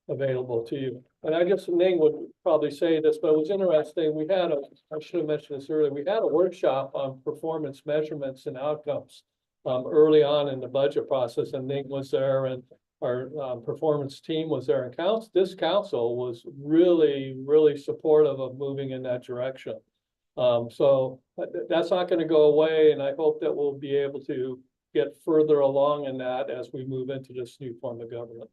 S7: available to you. And I guess Ning would probably say this, but it was interesting. I should have mentioned this earlier. We had a workshop on performance measurements and outcomes early on in the budget process, and Ning was there, and our performance team was there. And this council was really, really supportive of moving in that direction. So that's not going to go away, and I hope that we'll be able to get further along in that as we move into this new form of government.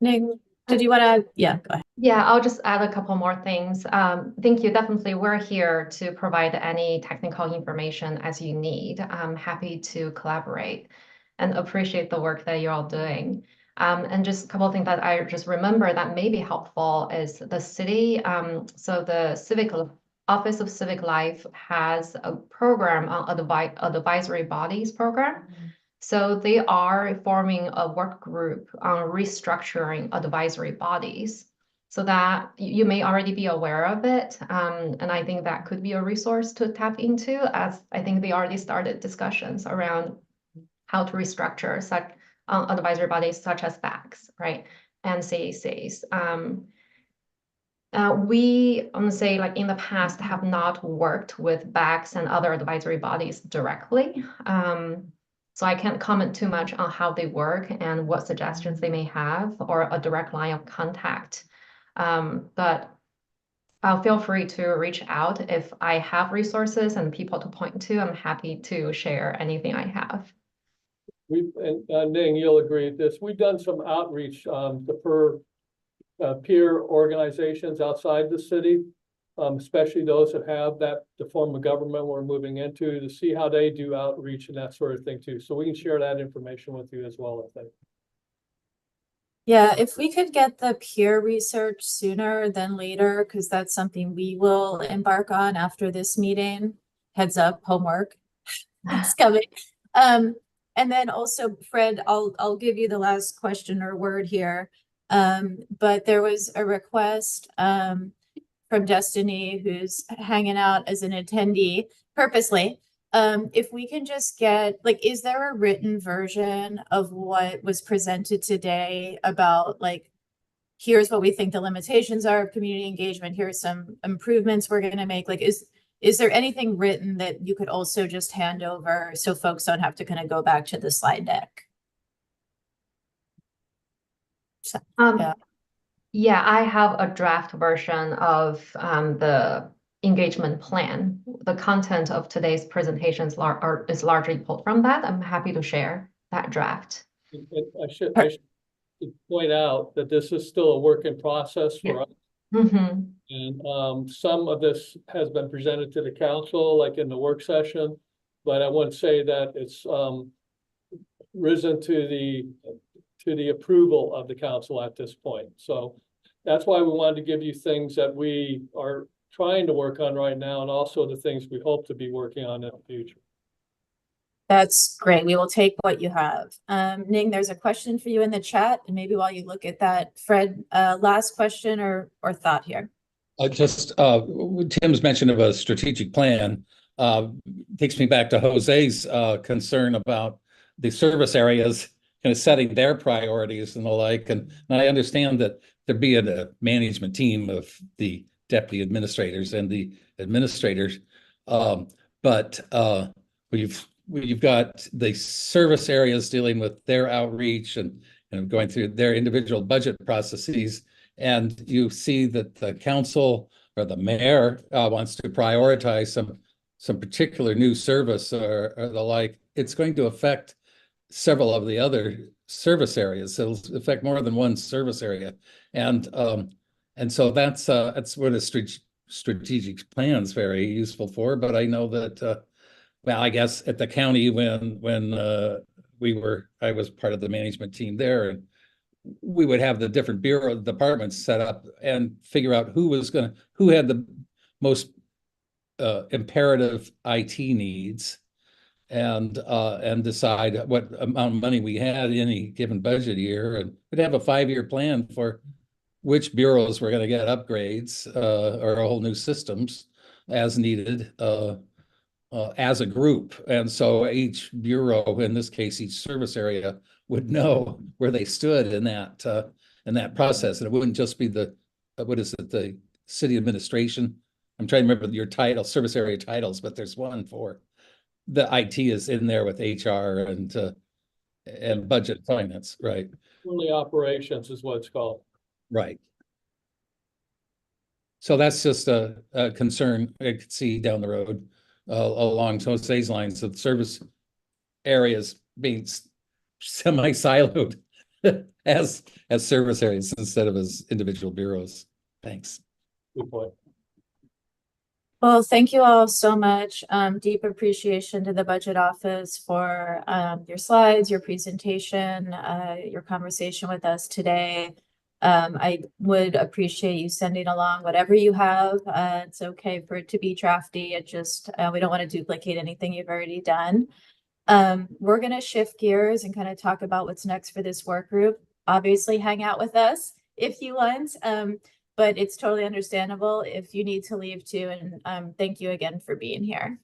S2: Ning, did you want to? Yeah, go ahead.
S1: Yeah, I'll just add a couple more things. Thank you. Definitely, we're here to provide any technical information as you need. I'm happy to collaborate and appreciate the work that you're all doing. And just a couple of things that I just remember that may be helpful is the city. So the Office of Civic Life has a program on advisory bodies program. So they are forming a work group on restructuring advisory bodies, so that you may already be aware of it. And I think that could be a resource to tap into, as I think they already started discussions around how to restructure such advisory bodies such as BACs, right, and CACs. We, say, like in the past, have not worked with BACs and other advisory bodies directly. So I can't comment too much on how they work and what suggestions they may have or a direct line of contact. But feel free to reach out if I have resources and people to point to. I'm happy to share anything I have.
S7: Ning, you'll agree with this. We've done some outreach to peer organizations outside the city, especially those that have the form of government we're moving into, to see how they do outreach and that sort of thing too. So we can share that information with you as well, I think.
S2: Yeah, if we could get the peer research sooner than later, because that's something we will embark on after this meeting. Heads up, homework. It's coming. And then also, Fred, I'll give you the last question or word here. But there was a request from Destiny, who's hanging out as an attendee purposely. If we can just get, like, is there a written version of what was presented today about, like, here's what we think the limitations are of community engagement, here's some improvements we're going to make? Like, is there anything written that you could also just hand over so folks don't have to kind of go back to the slide deck? So,
S1: yeah, I have a draft version of the engagement plan. The content of today's presentations is largely pulled from that. I'm happy to share that draft.
S7: I should point out that this is still a work in process for us.
S1: Mm-hmm.
S7: And some of this has been presented to the council, like in the work session, but I wouldn't say that it's risen to the approval of the council at this point. So that's why we wanted to give you things that we are trying to work on right now, and also the things we hope to be working on in the future.
S2: That's great. We will take what you have. Ning, there's a question for you in the chat, and maybe while you look at that, Fred, last question or thought here.
S5: Tim's mention of a strategic plan takes me back to Jose's concern about the service areas kind of setting their priorities and the like. And I understand that there be a management team of the deputy administrators and the administrators, but we've got the service areas dealing with their outreach and going through their individual budget processes. And you see that the council or the mayor wants to prioritize some particular new service or the like. It's going to affect several of the other service areas. It'll affect more than one service area, and so that's what a strategic plan is very useful for. But I know that well, I guess at the county when I was part of the management team there, and we would have the different bureau departments set up and figure out who had the most imperative IT needs, and decide what amount of money we had in any given budget year, and we'd have a 5-year plan for which bureaus were going to get upgrades or whole new systems as needed as a group. And so each bureau, in this case, each service area, would know where they stood in that process. And it wouldn't just be the city administration. I'm trying to remember your title, service area titles, but there's one for the IT is in there with HR and budget finance, right?
S7: Only operations is what it's called.
S5: Right. So that's just a concern I could see down the road along Jose's lines of service areas being semi-siloed as service areas instead of as individual bureaus. Thanks.
S7: Good point.
S2: Well, thank you all so much. Deep appreciation to the budget office for your slides, your presentation, your conversation with us today. I would appreciate you sending along whatever you have. It's okay for it to be drafty. It just, we don't want to duplicate anything you've already done. We're going to shift gears and kind of talk about what's next for this work group. Obviously, hang out with us if you want. But it's totally understandable if you need to leave too. And thank you again for being here.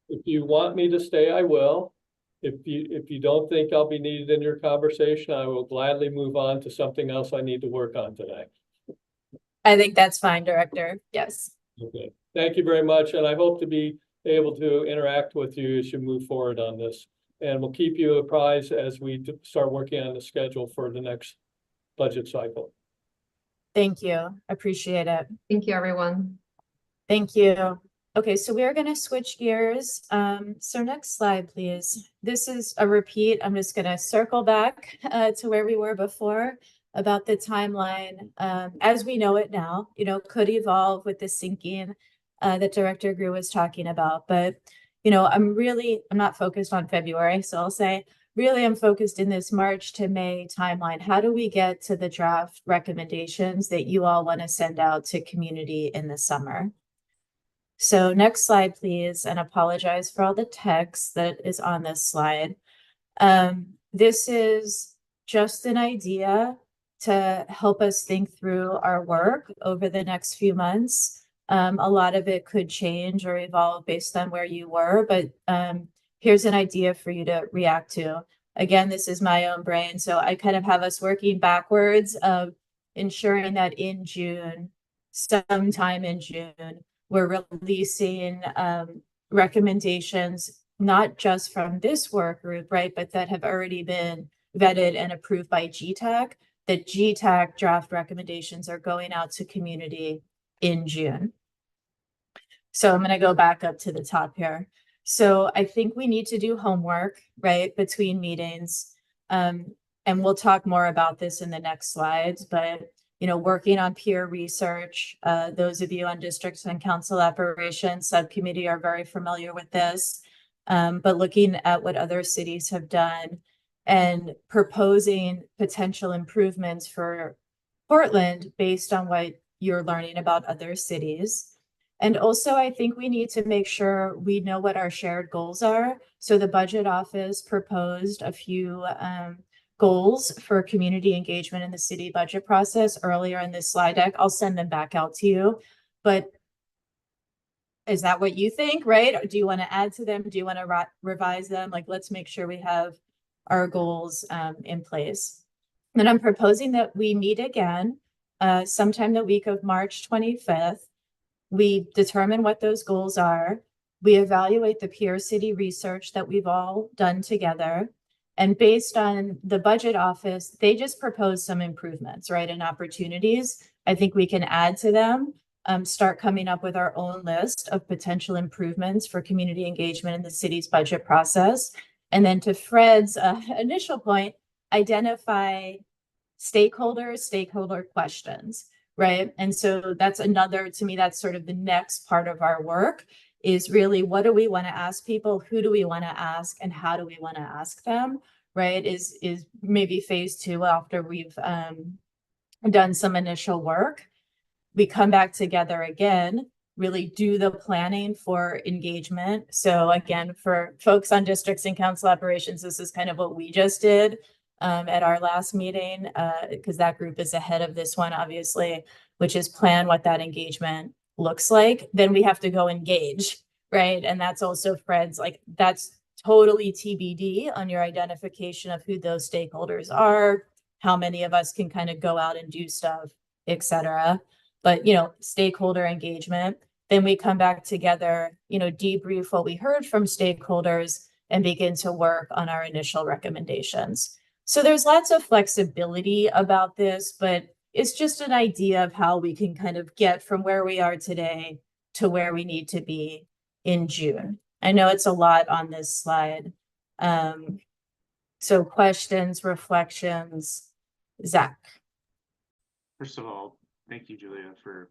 S7: If you want me to stay, I will. If you don't think I'll be needed in your conversation, I will gladly move on to something else I need to work on today.
S2: I think that's fine, Director. Yes.
S7: Okay. Thank you very much. And I hope to be able to interact with you as you move forward on this. And we'll keep you apprised as we start working on the schedule for the next budget cycle.
S2: Thank you. Appreciate it.
S1: Thank you, everyone.
S2: Thank you. Okay, so we are going to switch gears. So next slide, please. This is a repeat. I'm just going to circle back to where we were before about the timeline. As we know it now, could evolve with the syncing that Director Grew was talking about. But, I'm not focused on February. So I'll say, really, I'm focused in this March to May timeline. How do we get to the draft recommendations that you all want to send out to community in the summer? So next slide, please, and apologize for all the text that is on this slide. This is just an idea to help us think through our work over the next few months. A lot of it could change or evolve based on where you were, but here's an idea for you to react to. Again, this is my own brain, so I kind of have us working backwards of ensuring that in June, sometime in June, we're releasing recommendations, not just from this work group, right, but that have already been vetted and approved by GTAC. The GTAC draft recommendations are going out to community in June. So I'm going to go back up to the top here. So I think we need to do homework, right, between meetings. And we'll talk more about this in the next slides, but working on peer research, those of you on districts and council operations subcommittee are very familiar with this, but looking at what other cities have done and proposing potential improvements for Portland based on what you're learning about other cities. And also, I think we need to make sure we know what our shared goals are. So the budget office proposed a few goals for community engagement in the city budget process earlier in this slide deck. I'll send them back out to you. but is that what you think, right? Or do you want to add to them? Do you want to revise them? Like, let's make sure we have our goals in place. Then I'm proposing that we meet again sometime the week of March 25th. We determine what those goals are. We evaluate the peer city research that we've all done together. And based on the budget office, they just propose some improvements, right, and opportunities. I think we can add to them, start coming up with our own list of potential improvements for community engagement in the city's budget process. And then to Fred's initial point, identify stakeholder questions, right? And so that's another, to me, that's sort of the next part of our work, is really what do we want to ask people, who do we want to ask, and how do we want to ask them, right? Is maybe phase 2 after we've done some initial work. We come back together again, really do the planning for engagement. So again, for folks on districts and council operations, this is kind of what we just did at our last meeting, because that group is ahead of this one, obviously, which is plan what that engagement looks like. Then we have to go engage, right? And that's also Fred's, like, that's totally TBD on your identification of who those stakeholders are, how many of us can kind of go out and do stuff, etc. But, you know, stakeholder engagement. Then we come back together, you know, debrief what we heard from stakeholders and begin to work on our initial recommendations. So there's lots of flexibility about this, but it's just an idea of how we can kind of get from where we are today to where we need to be in June. I know it's a lot on this slide. So questions, reflections, Zach.
S3: First of all, thank you, Julia, for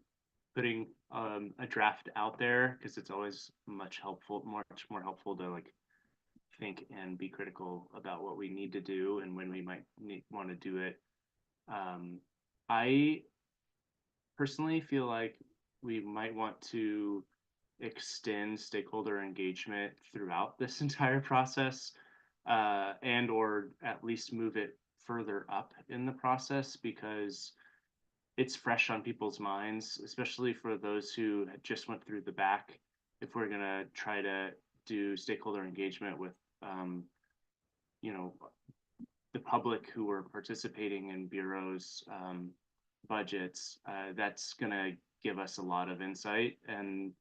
S3: putting a draft out there, because it's always much more helpful to like think and be critical about what we need to do and when we might want to do it. I personally feel like we might want to extend stakeholder engagement throughout this entire process, and or at least move it further up in the process, because it's fresh on people's minds, especially for those who just went through the back. If we're gonna try to do stakeholder engagement with, you know, the public who are participating in Bureau's budgets, that's gonna give us a lot of insight, and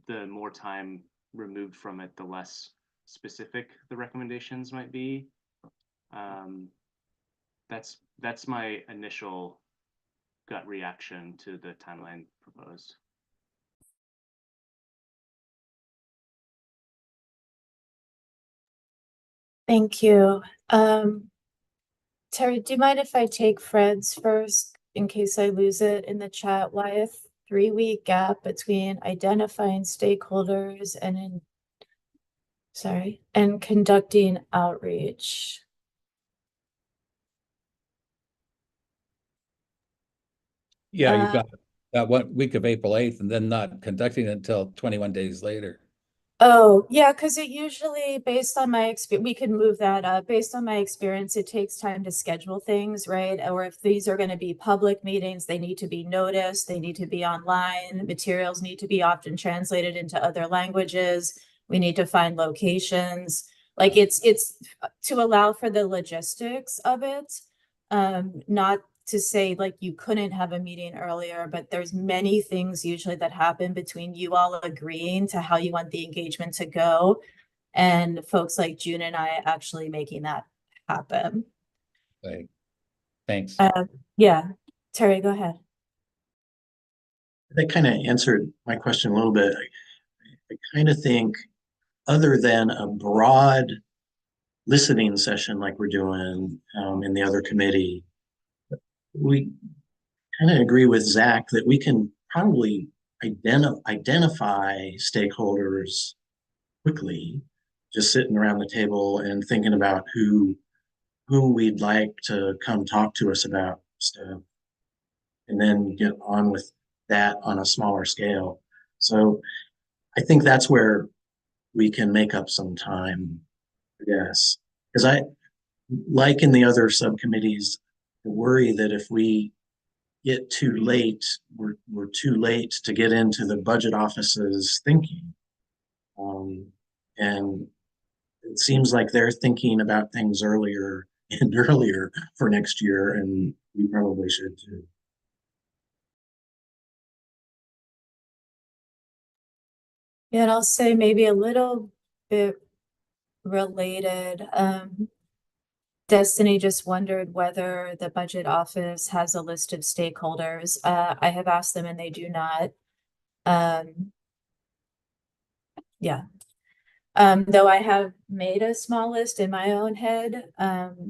S3: the more time removed from it, the less specific the recommendations might be. That's my initial gut reaction to the timeline proposed.
S2: Thank you. Terry, do you mind if I take Fred's first in case I lose it in the chat? Why a 3-week gap between identifying stakeholders and conducting outreach?
S5: Yeah, you've got that 1 week of April 8th and then not conducting it until 21 days later.
S2: Oh, yeah, because it usually, based on my experience, we can move that up. Based on my experience, it takes time to schedule things, right? Or if these are going to be public meetings, they need to be noticed, they need to be online, materials need to be often translated into other languages. We need to find locations. Like it's to allow for the logistics of it, not to say like you couldn't have a meeting earlier, but there's many things usually that happen between you all agreeing to how you want the engagement to go and folks like June and I actually making that happen.
S5: Right. Thanks.
S2: Yeah, Terry, go ahead.
S6: That kind of answered my question a little bit. I kind of think, other than a broad listening session like we're doing in the other committee, we kind of agree with Zach that we can probably identify stakeholders quickly, just sitting around the table and thinking about who we'd like to come talk to us about stuff, and then get on with that on a smaller scale. So I think that's where we can make up some time, I guess. Because like in the other subcommittees, I worry that if we it too late. We're too late to get into the budget office's thinking. And it seems like they're thinking about things earlier and earlier for next year, and we probably should too.
S2: Yeah, and I'll say maybe a little bit related. Destiny just wondered whether the budget office has a list of stakeholders. I have asked them and they do not. Yeah. Though I have made a small list in my own head.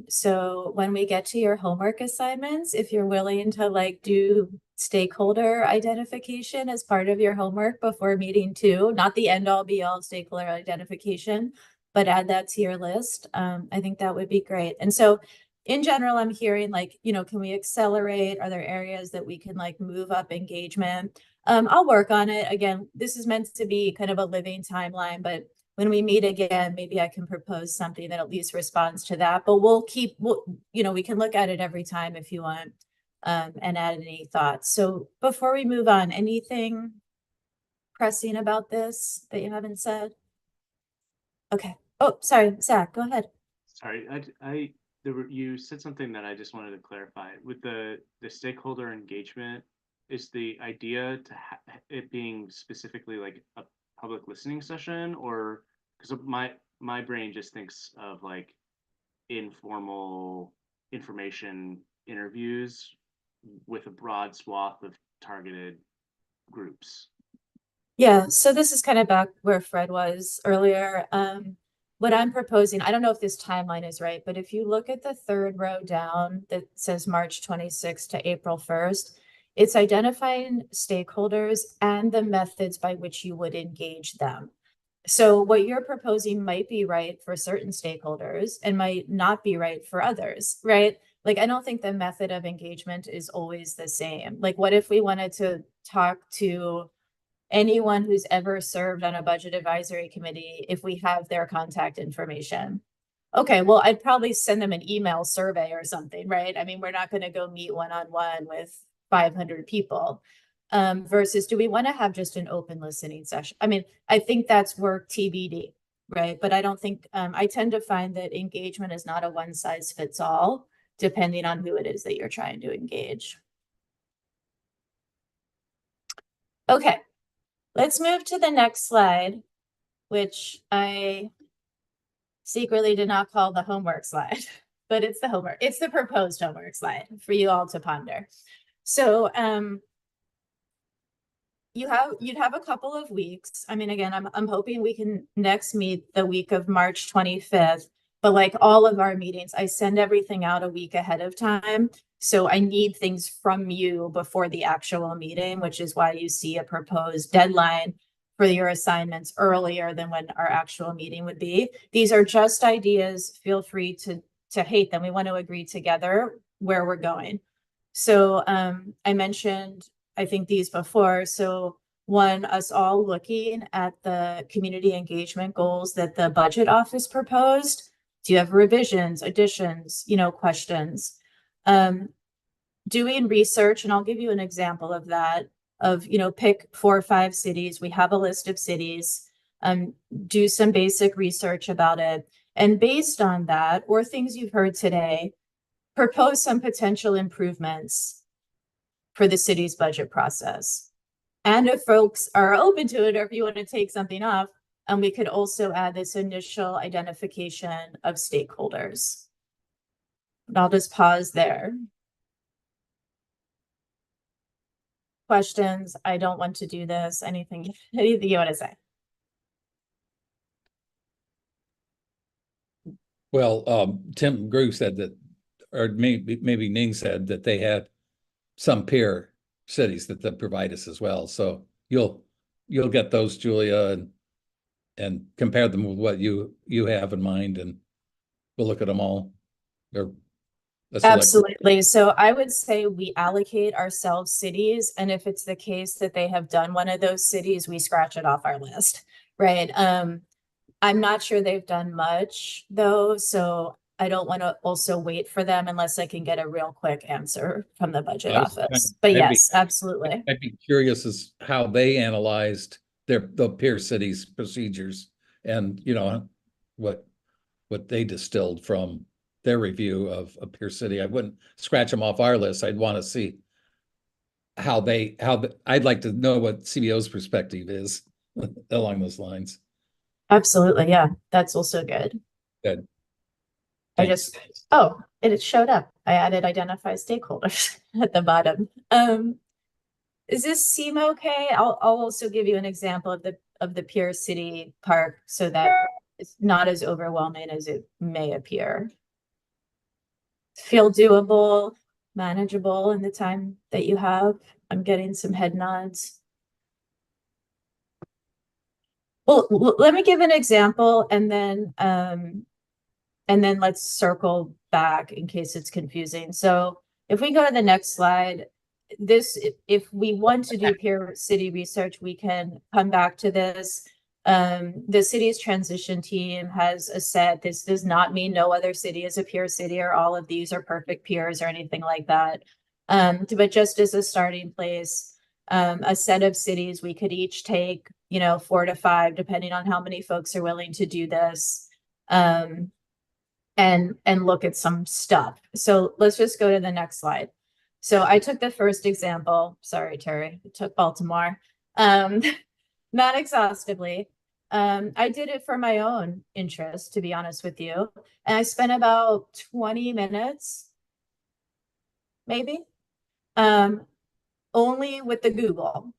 S2: So when we get to your homework assignments, if you're willing to like do stakeholder identification as part of your homework before meeting 2, not the end all be all stakeholder identification, but add that to your list. I think that would be great. And so in general, I'm hearing like, you know, can we accelerate? Are there areas that we can like move up engagement? I'll work on it. Again, this is meant to be kind of a living timeline, but when we meet again, maybe I can propose something that at least responds to that, but you know, we can look at it every time if you want, and add any thoughts. So before we move on, anything pressing about this that you haven't said? Okay. Oh, sorry, Zach, go ahead.
S3: Sorry, you said something that I just wanted to clarify. With the stakeholder engagement, is the idea to it being specifically like a public listening session, or because my brain just thinks of like informal information interviews with a broad swath of targeted groups?
S2: Yeah, so this is kind of back where Fred was earlier. What I'm proposing, I don't know if this timeline is right, but if you look at the 3rd row down that says March 26th to April 1st, it's identifying stakeholders and the methods by which you would engage them. So what you're proposing might be right for certain stakeholders and might not be right for others, right? Like, I don't think the method of engagement is always the same. Like, what if we wanted to talk to anyone who's ever served on a budget advisory committee if we have their contact information? Okay, well, I'd probably send them an email survey or something, right? I mean, we're not going to go meet one-on-one with 500 people. Versus do we want to have just an open listening session? I mean, I think that's work TBD, right? But I don't think, I tend to find that engagement is not a one size fits all, depending on who it is that you're trying to engage. Okay, let's move to the next slide, which I secretly did not call the homework slide, but it's the homework. It's the proposed homework slide for you all to ponder. So, you'd have a couple of weeks. I mean, again, I'm hoping we can next meet the week of March 25th, but like all of our meetings, I send everything out a week ahead of time. So I need things from you before the actual meeting, which is why you see a proposed deadline for your assignments earlier than when our actual meeting would be. These are just ideas. Feel free to hate them. We want to agree together where we're going. So I mentioned, I think, these before. So one, us all looking at the community engagement goals that the budget office proposed. Do you have revisions, additions, you know, questions? Doing research, and I'll give you an example of that, of, you know, pick 4 or 5 cities. We have a list of cities, do some basic research about it. And based on that, or things you've heard today, propose some potential improvements for the city's budget process. And if folks are open to it, or if you want to take something off, we could also add this initial identification of stakeholders. And I'll just pause there. Questions? I don't want to do this. Anything you want to say?
S5: Well, Tim Grew said that, or maybe Ning said that they had some peer cities that they provide us as well. So you'll get those, Julia, and compare them with what you have in mind, and we'll look at them all.
S2: Absolutely. So I would say we allocate ourselves cities, and if it's the case that they have done one of those cities, we scratch it off our list, right? I'm not sure they've done much though, so I don't want to also wait for them unless I can get a real quick answer from the budget
S5: I was
S2: office. But
S5: I'd be-
S2: yes, absolutely.
S5: I'd be curious as how they analyzed the peer cities procedures and, you know, what they distilled from their review of a peer city. I wouldn't scratch them off our list. I'd want to see I'd like to know what CBO's perspective is along those lines.
S2: Absolutely. Yeah, that's also good.
S5: Good.
S2: I
S5: Thanks.
S2: it showed up. I added identify stakeholders at the bottom. Is this seem okay? I'll also give you an example of the Pier City Park so that it's not as overwhelming as it may appear. Feel doable, manageable in the time that you have. I'm getting some head nods. Well, let me give an example and then let's circle back in case it's confusing. So if we go to the next slide, if we want to do peer city research, we can come back to this. The city's transition team has said this does not mean no other city is a peer city or all of these are perfect peers or anything like that. But just as a starting place, a set of cities we could each take, 4 to 5, depending on how many folks are willing to do this. And look at some stuff. So let's just go to the next slide. So I took the first example. Sorry, Terry, I took Baltimore. Not exhaustively. I did it for my own interest, to be honest with you. And I spent about 20 minutes, maybe, only with the Google.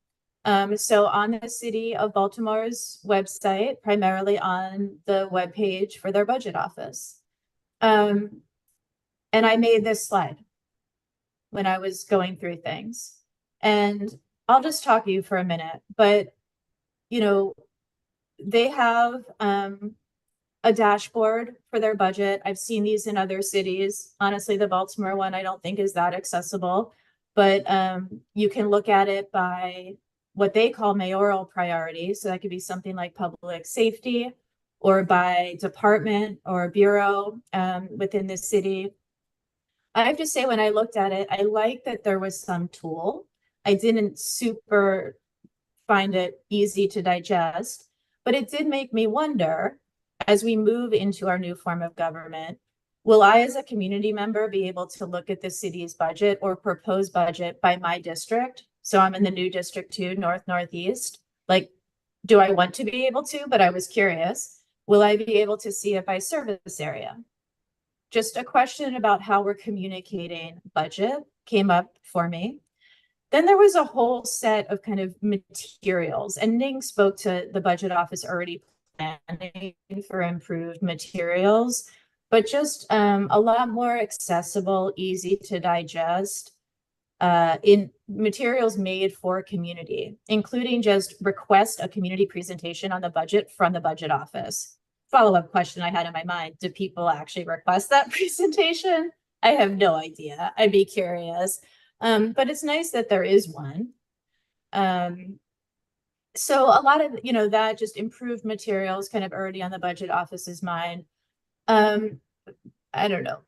S2: So on the City of Baltimore's website, primarily on the webpage for their budget office. And I made this slide when I was going through things. And I'll just talk to you for a minute, but they have a dashboard for their budget. I've seen these in other cities. Honestly, the Baltimore one I don't think is that accessible, but you can look at it by what they call mayoral priorities. So that could be something like public safety, or by department or bureau within the city. I have to say, when I looked at it, I like that there was some tool. I didn't super find it easy to digest, but it did make me wonder, as we move into our new form of government, will I, as a community member, be able to look at the city's budget or proposed budget by my district? So I'm in the new District 2, North Northeast. Like, do I want to be able to? But I was curious. Will I be able to see if I serve this area? Just a question about how we're communicating budget came up for me. Then there was a whole set of kind of materials, and Ning spoke to the budget office already planning for improved materials, but just a lot more accessible, easy to digest in materials made for community, including just request a community presentation on the budget from the budget office. Follow-up question I had in my mind, do people actually request that presentation? I have no idea. I'd be curious. But it's nice that there is one. So a lot of, that just improved materials kind of already on the budget office's mind. I don't know,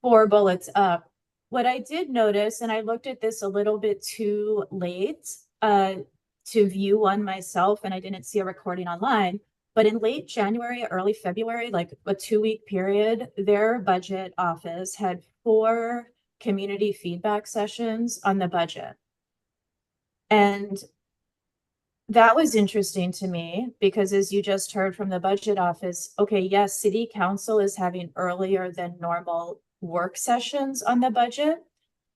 S2: 4 bullets up. What I did notice, and I looked at this a little bit too late to view one myself, and I didn't see a recording online, but in late January, early February, like a 2-week period, their budget office had 4 community feedback sessions on the budget. And that was interesting to me because, as you just heard from the budget office, okay, yes, city council is having earlier than normal work sessions on the budget,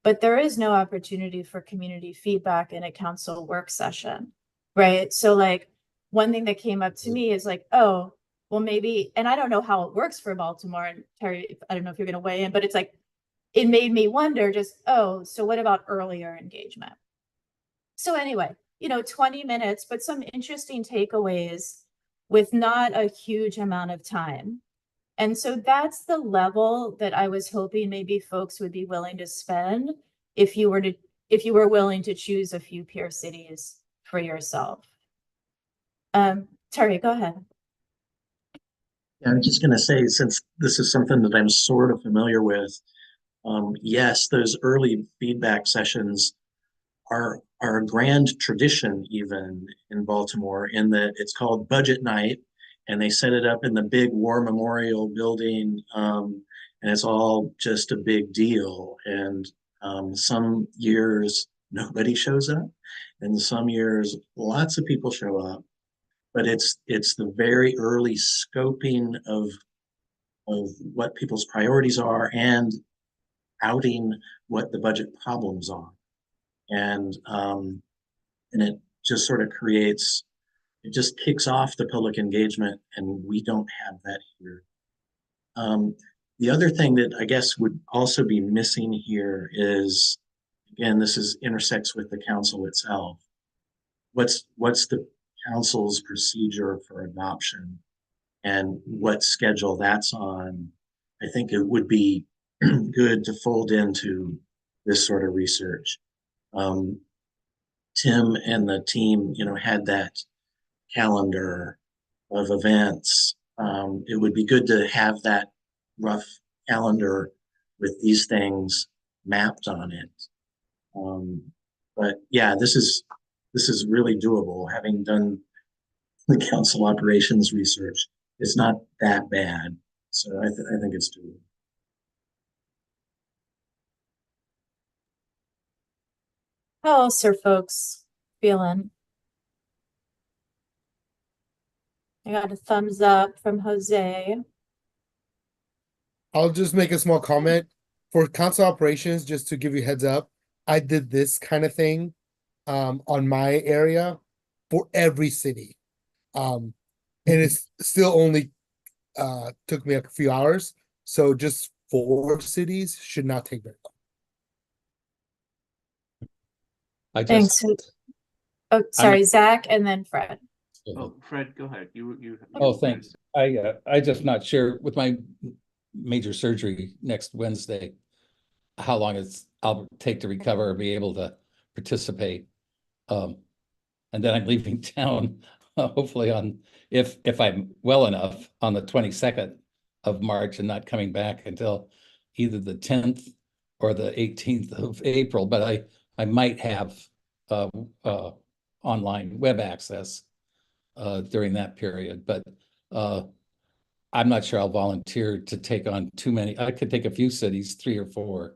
S2: but there is no opportunity for community feedback in a council work session, right? So like, one thing that came up to me is like, oh, well, maybe, and I don't know how it works for Baltimore, and Terry, I don't know if you're going to weigh in, but it's like, it made me wonder just, oh, so what about earlier engagement? So anyway, 20 minutes, but some interesting takeaways with not a huge amount of time. And so that's the level that I was hoping maybe folks would be willing to spend if you were willing to choose a few peer cities for yourself. Terry, go ahead.
S6: I'm just going to say, since this is something that I'm sort of familiar with, yes, those early feedback sessions are a grand tradition even in Baltimore, in that it's called budget night, and they set it up in the big war memorial building, and it's all just a big deal. And some years nobody shows up, and some years lots of people show up. But it's the very early scoping of what people's priorities are and outing what the budget problems are. And it just sort of creates, it just kicks off the public engagement, and we don't have that here. The other thing that I guess would also be missing here is, again, this is intersects with the council itself. What's the council's procedure for adoption, and what schedule that's on? I think it would be good to fold into this sort of research. Tim and the team, had that calendar of events. It would be good to have that rough calendar with these things mapped on it. But yeah, this is really doable. Having done the council operations research, it's not that bad. So I think it's doable.
S2: How else are folks feeling? I got a thumbs up from Jose.
S4: I'll just make a small comment for council operations, just to give you heads up. I did this kind of thing on my area for every city. And it's still only took me a few hours. So just 4 cities should not take very long.
S2: Thanks. Oh, sorry, Zach, and then Fred.
S3: Oh, Fred, go ahead. You.
S5: Oh, thanks. I just not sure with my major surgery next Wednesday, how long I'll take to recover or be able to participate. And then I'm leaving town, hopefully if I'm well enough, on the 22nd of March, and not coming back until either the 10th or the 18th of April. But I might have online web access during that period. But I'm not sure I'll volunteer to take on too many. I could take a few cities, 3 or 4,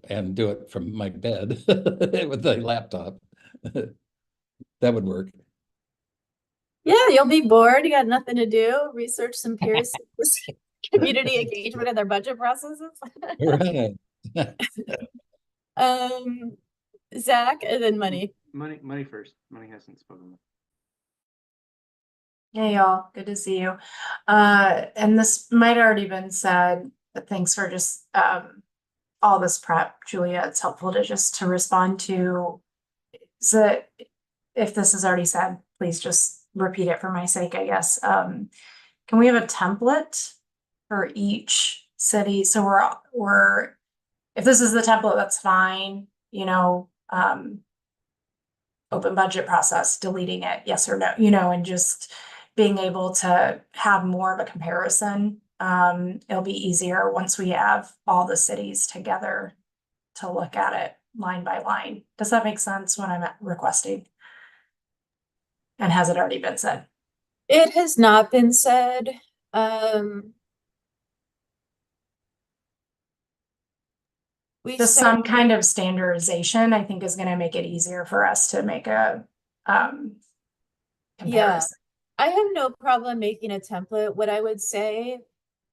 S5: and do it from my bed with a laptop. That would work.
S2: Yeah, you'll be bored. You got nothing to do. Research some peers, community engagement in their budget processes.
S5: Right.
S2: Zach, and then Money.
S3: Money first. Money hasn't spoken.
S8: Hey y'all, good to see you. And this might already been said, but thanks for just all this prep, Julia. It's helpful to respond to. So if this is already said, please just repeat it for my sake, I guess. Can we have a template for each city? So we're if this is the template, that's fine, open budget process, deleting it, yes or no, and just being able to have more of a comparison. It'll be easier once we have all the cities together to look at it line by line. Does that make sense when I'm requesting? And has it already been said?
S2: It has not been said.
S8: Just some kind of standardization, I think, is going to make it easier for us to make a comparison.
S2: Yeah, I have no problem making a template. What I would say,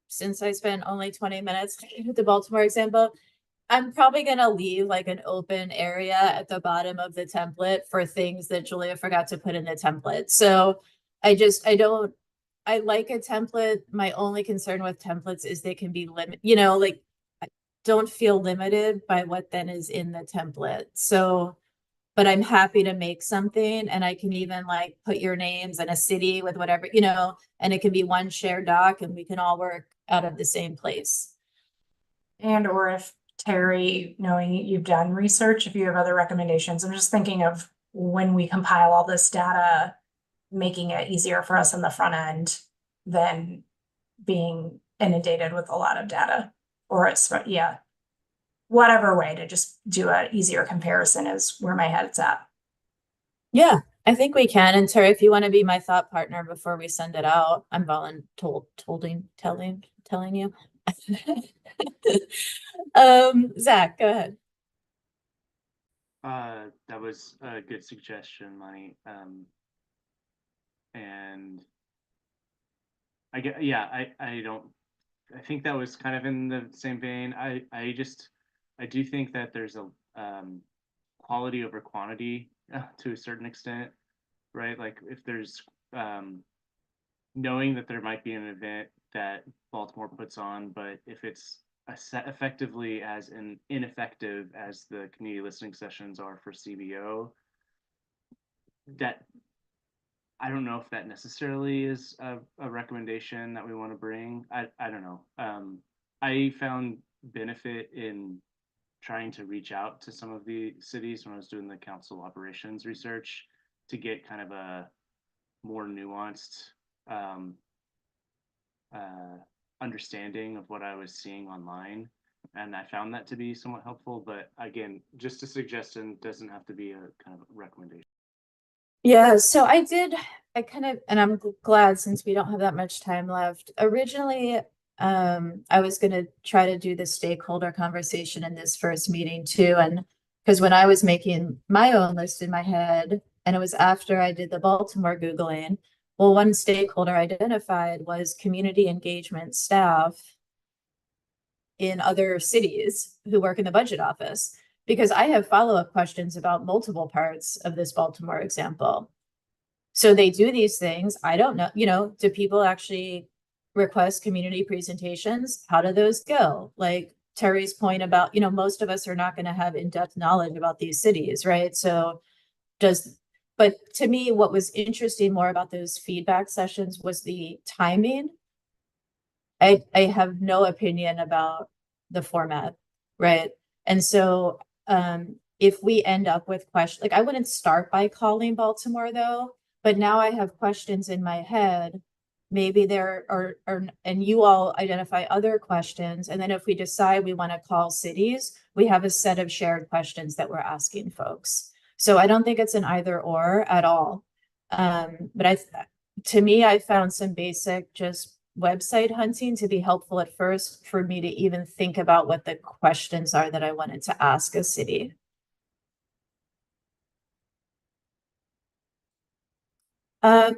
S2: since I spent only 20 minutes with the Baltimore example, I'm probably going to leave like an open area at the bottom of the template for things that Julia forgot to put in the template. So I like a template. My only concern with templates is they can be limited, I don't feel limited by what then is in the template. So, but I'm happy to make something, and I can even like put your names and a city with whatever, and it can be one shared doc, and we can all work out of the same place.
S8: And or if Terry, knowing you've done research, if you have other recommendations, I'm just thinking of when we compile all this data, making it easier for us in the front end than being inundated with a lot of data, or yeah, whatever way to just do an easier comparison is where my head's at.
S2: Yeah, I think we can. And Terry, if you want to be my thought partner before we send it out, I'm telling you. Zach, go ahead.
S3: That was a good suggestion, Lonnie. And I get, yeah, I think that was kind of in the same vein. I do think that there's a quality over quantity to a certain extent, right? Like if there's knowing that there might be an event that Baltimore puts on, but if it's effectively as ineffective as the community listening sessions are for CBO, that I don't know if that necessarily is a recommendation that we want to bring. I don't know. I found benefit in trying to reach out to some of the cities when I was doing the council operations research to get kind of a more nuanced understanding of what I was seeing online. And I found that to be somewhat helpful. But again, just a suggestion, doesn't have to be a kind of recommendation.
S2: Yeah, so I kind of, and I'm glad since we don't have that much time left. Originally, I was going to try to do the stakeholder conversation in this first meeting too. And because when I was making my own list in my head, and it was after I did the Baltimore Googling, well, one stakeholder identified was community engagement staff in other cities who work in the budget office, because I have follow-up questions about multiple parts of this Baltimore example. So they do these things. I don't know, do people actually request community presentations? How do those go? Like Terry's point about, most of us are not going to have in-depth knowledge about these cities, right? So but to me, what was interesting more about those feedback sessions was the timing. I have no opinion about the format, right? And so if we end up with questions, like I wouldn't start by calling Baltimore though, but now I have questions in my head. Maybe there are, and you all identify other questions. And then if we decide we want to call cities, we have a set of shared questions that we're asking folks. So I don't think it's an either or at all. But to me, I found some basic just website hunting to be helpful at first for me to even think about what the questions are that I wanted to ask a city.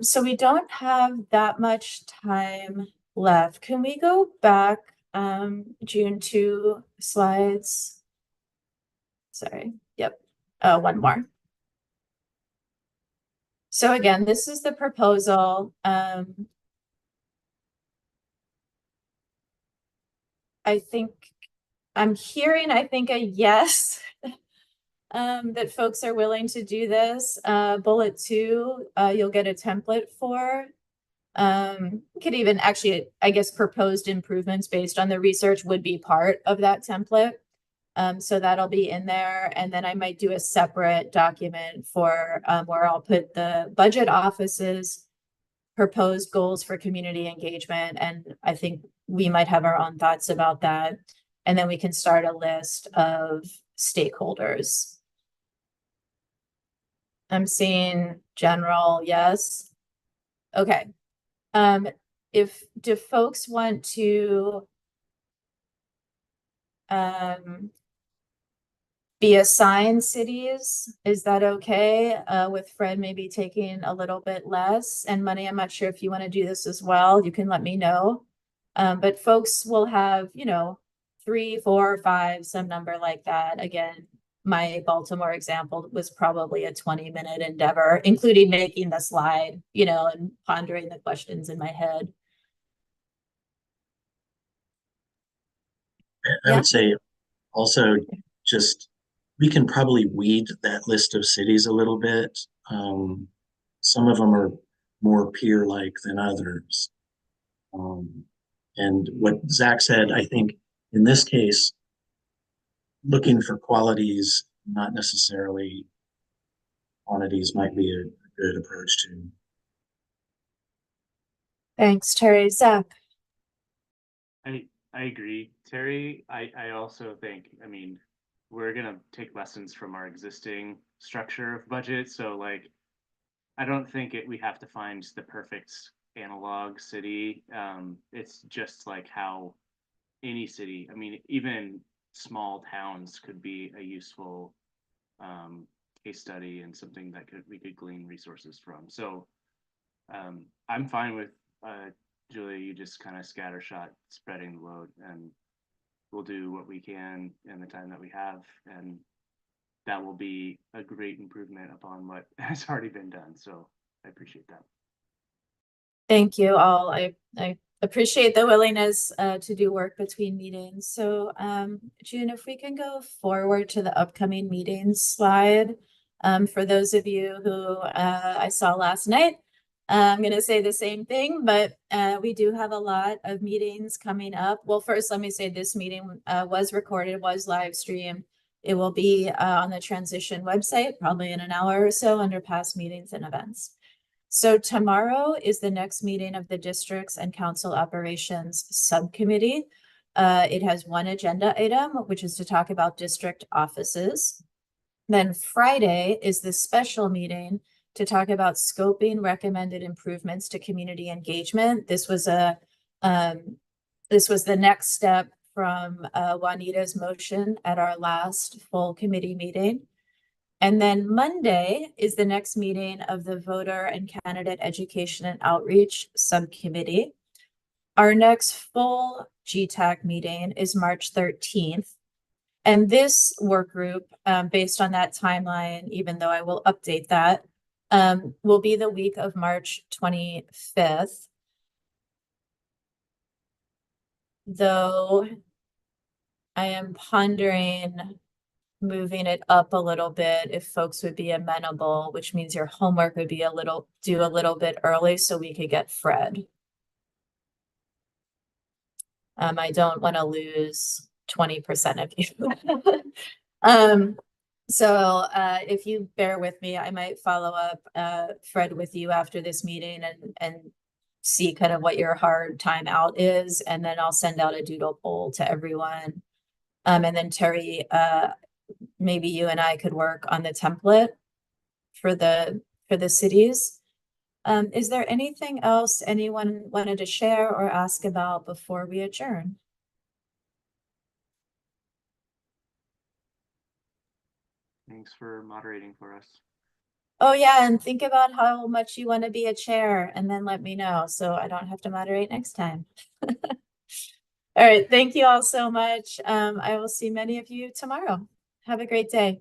S2: So we don't have that much time left. Can we go back June 2 slides? Sorry. Yep. One more. So again, this is the proposal. I think I'm hearing, I think, a yes, that folks are willing to do this. Bullet 2, you'll get a template for. Could even actually, I guess, proposed improvements based on the research would be part of that template. So that'll be in there. And then I might do a separate document for where I'll put the budget office's proposed goals for community engagement. And I think we might have our own thoughts about that. And then we can start a list of stakeholders. I'm seeing general, yes. Okay. Do folks want to be assigned cities? Is that okay? With Fred maybe taking a little bit less and money. I'm not sure if you want to do this as well. You can let me know. But folks will have, 3, 4, 5, some number like that. Again, my Baltimore example was probably a 20-minute endeavor, including making the slide, and pondering the questions in my head.
S6: I would say also just we can probably weed that list of cities a little bit. Some of them are more peer-like than others. And what Zach said, I think in this case, looking for qualities, not necessarily quantities, might be a good approach too.
S2: Thanks, Terry. Zach.
S3: I agree, Terry. I also think, I mean, we're gonna take lessons from our existing structure of budget. So like, I don't think we have to find the perfect analog city. It's just like how any city, I mean, even small towns could be a useful case study and something that we could glean resources from. So I'm fine with Julia, you just kind of scattershot spreading the load, and we'll do what we can in the time that we have, and that will be a great improvement upon what has already been done. So I appreciate that.
S2: Thank you all. I appreciate the willingness to do work between meetings. So June, if we can go forward to the upcoming meetings slide. For those of you who I saw last night, I'm going to say the same thing, but we do have a lot of meetings coming up. Well, first, let me say this meeting was recorded, was live streamed. It will be on the transition website, probably in an hour or so, under past meetings and events. So tomorrow is the next meeting of the Districts and Council Operations Subcommittee. It has one agenda item, which is to talk about district offices. Then Friday is the special meeting to talk about scoping recommended improvements to community engagement. This was the next step from Juanita's motion at our last full committee meeting. And then Monday is the next meeting of the Voter and Candidate Education and Outreach Subcommittee. Our next full GTAC meeting is March 13th. And this work group, based on that timeline, even though I will update that, will be the week of March 25th. Though I am pondering moving it up a little bit if folks would be amenable, which means your homework would be due a little bit early so we could get Fred. I don't want to lose 20% of you. So if you bear with me, I might follow up Fred with you after this meeting and see kind of what your hard time out is, and then I'll send out a doodle poll to everyone. And then Terry, maybe you and I could work on the template for the cities. Is there anything else anyone wanted to share or ask about before we adjourn?
S3: Thanks for moderating for us.
S2: Oh yeah, and think about how much you want to be a chair and then let me know so I don't have to moderate next time. All right, thank you all so much. I will see many of you tomorrow. Have a great day.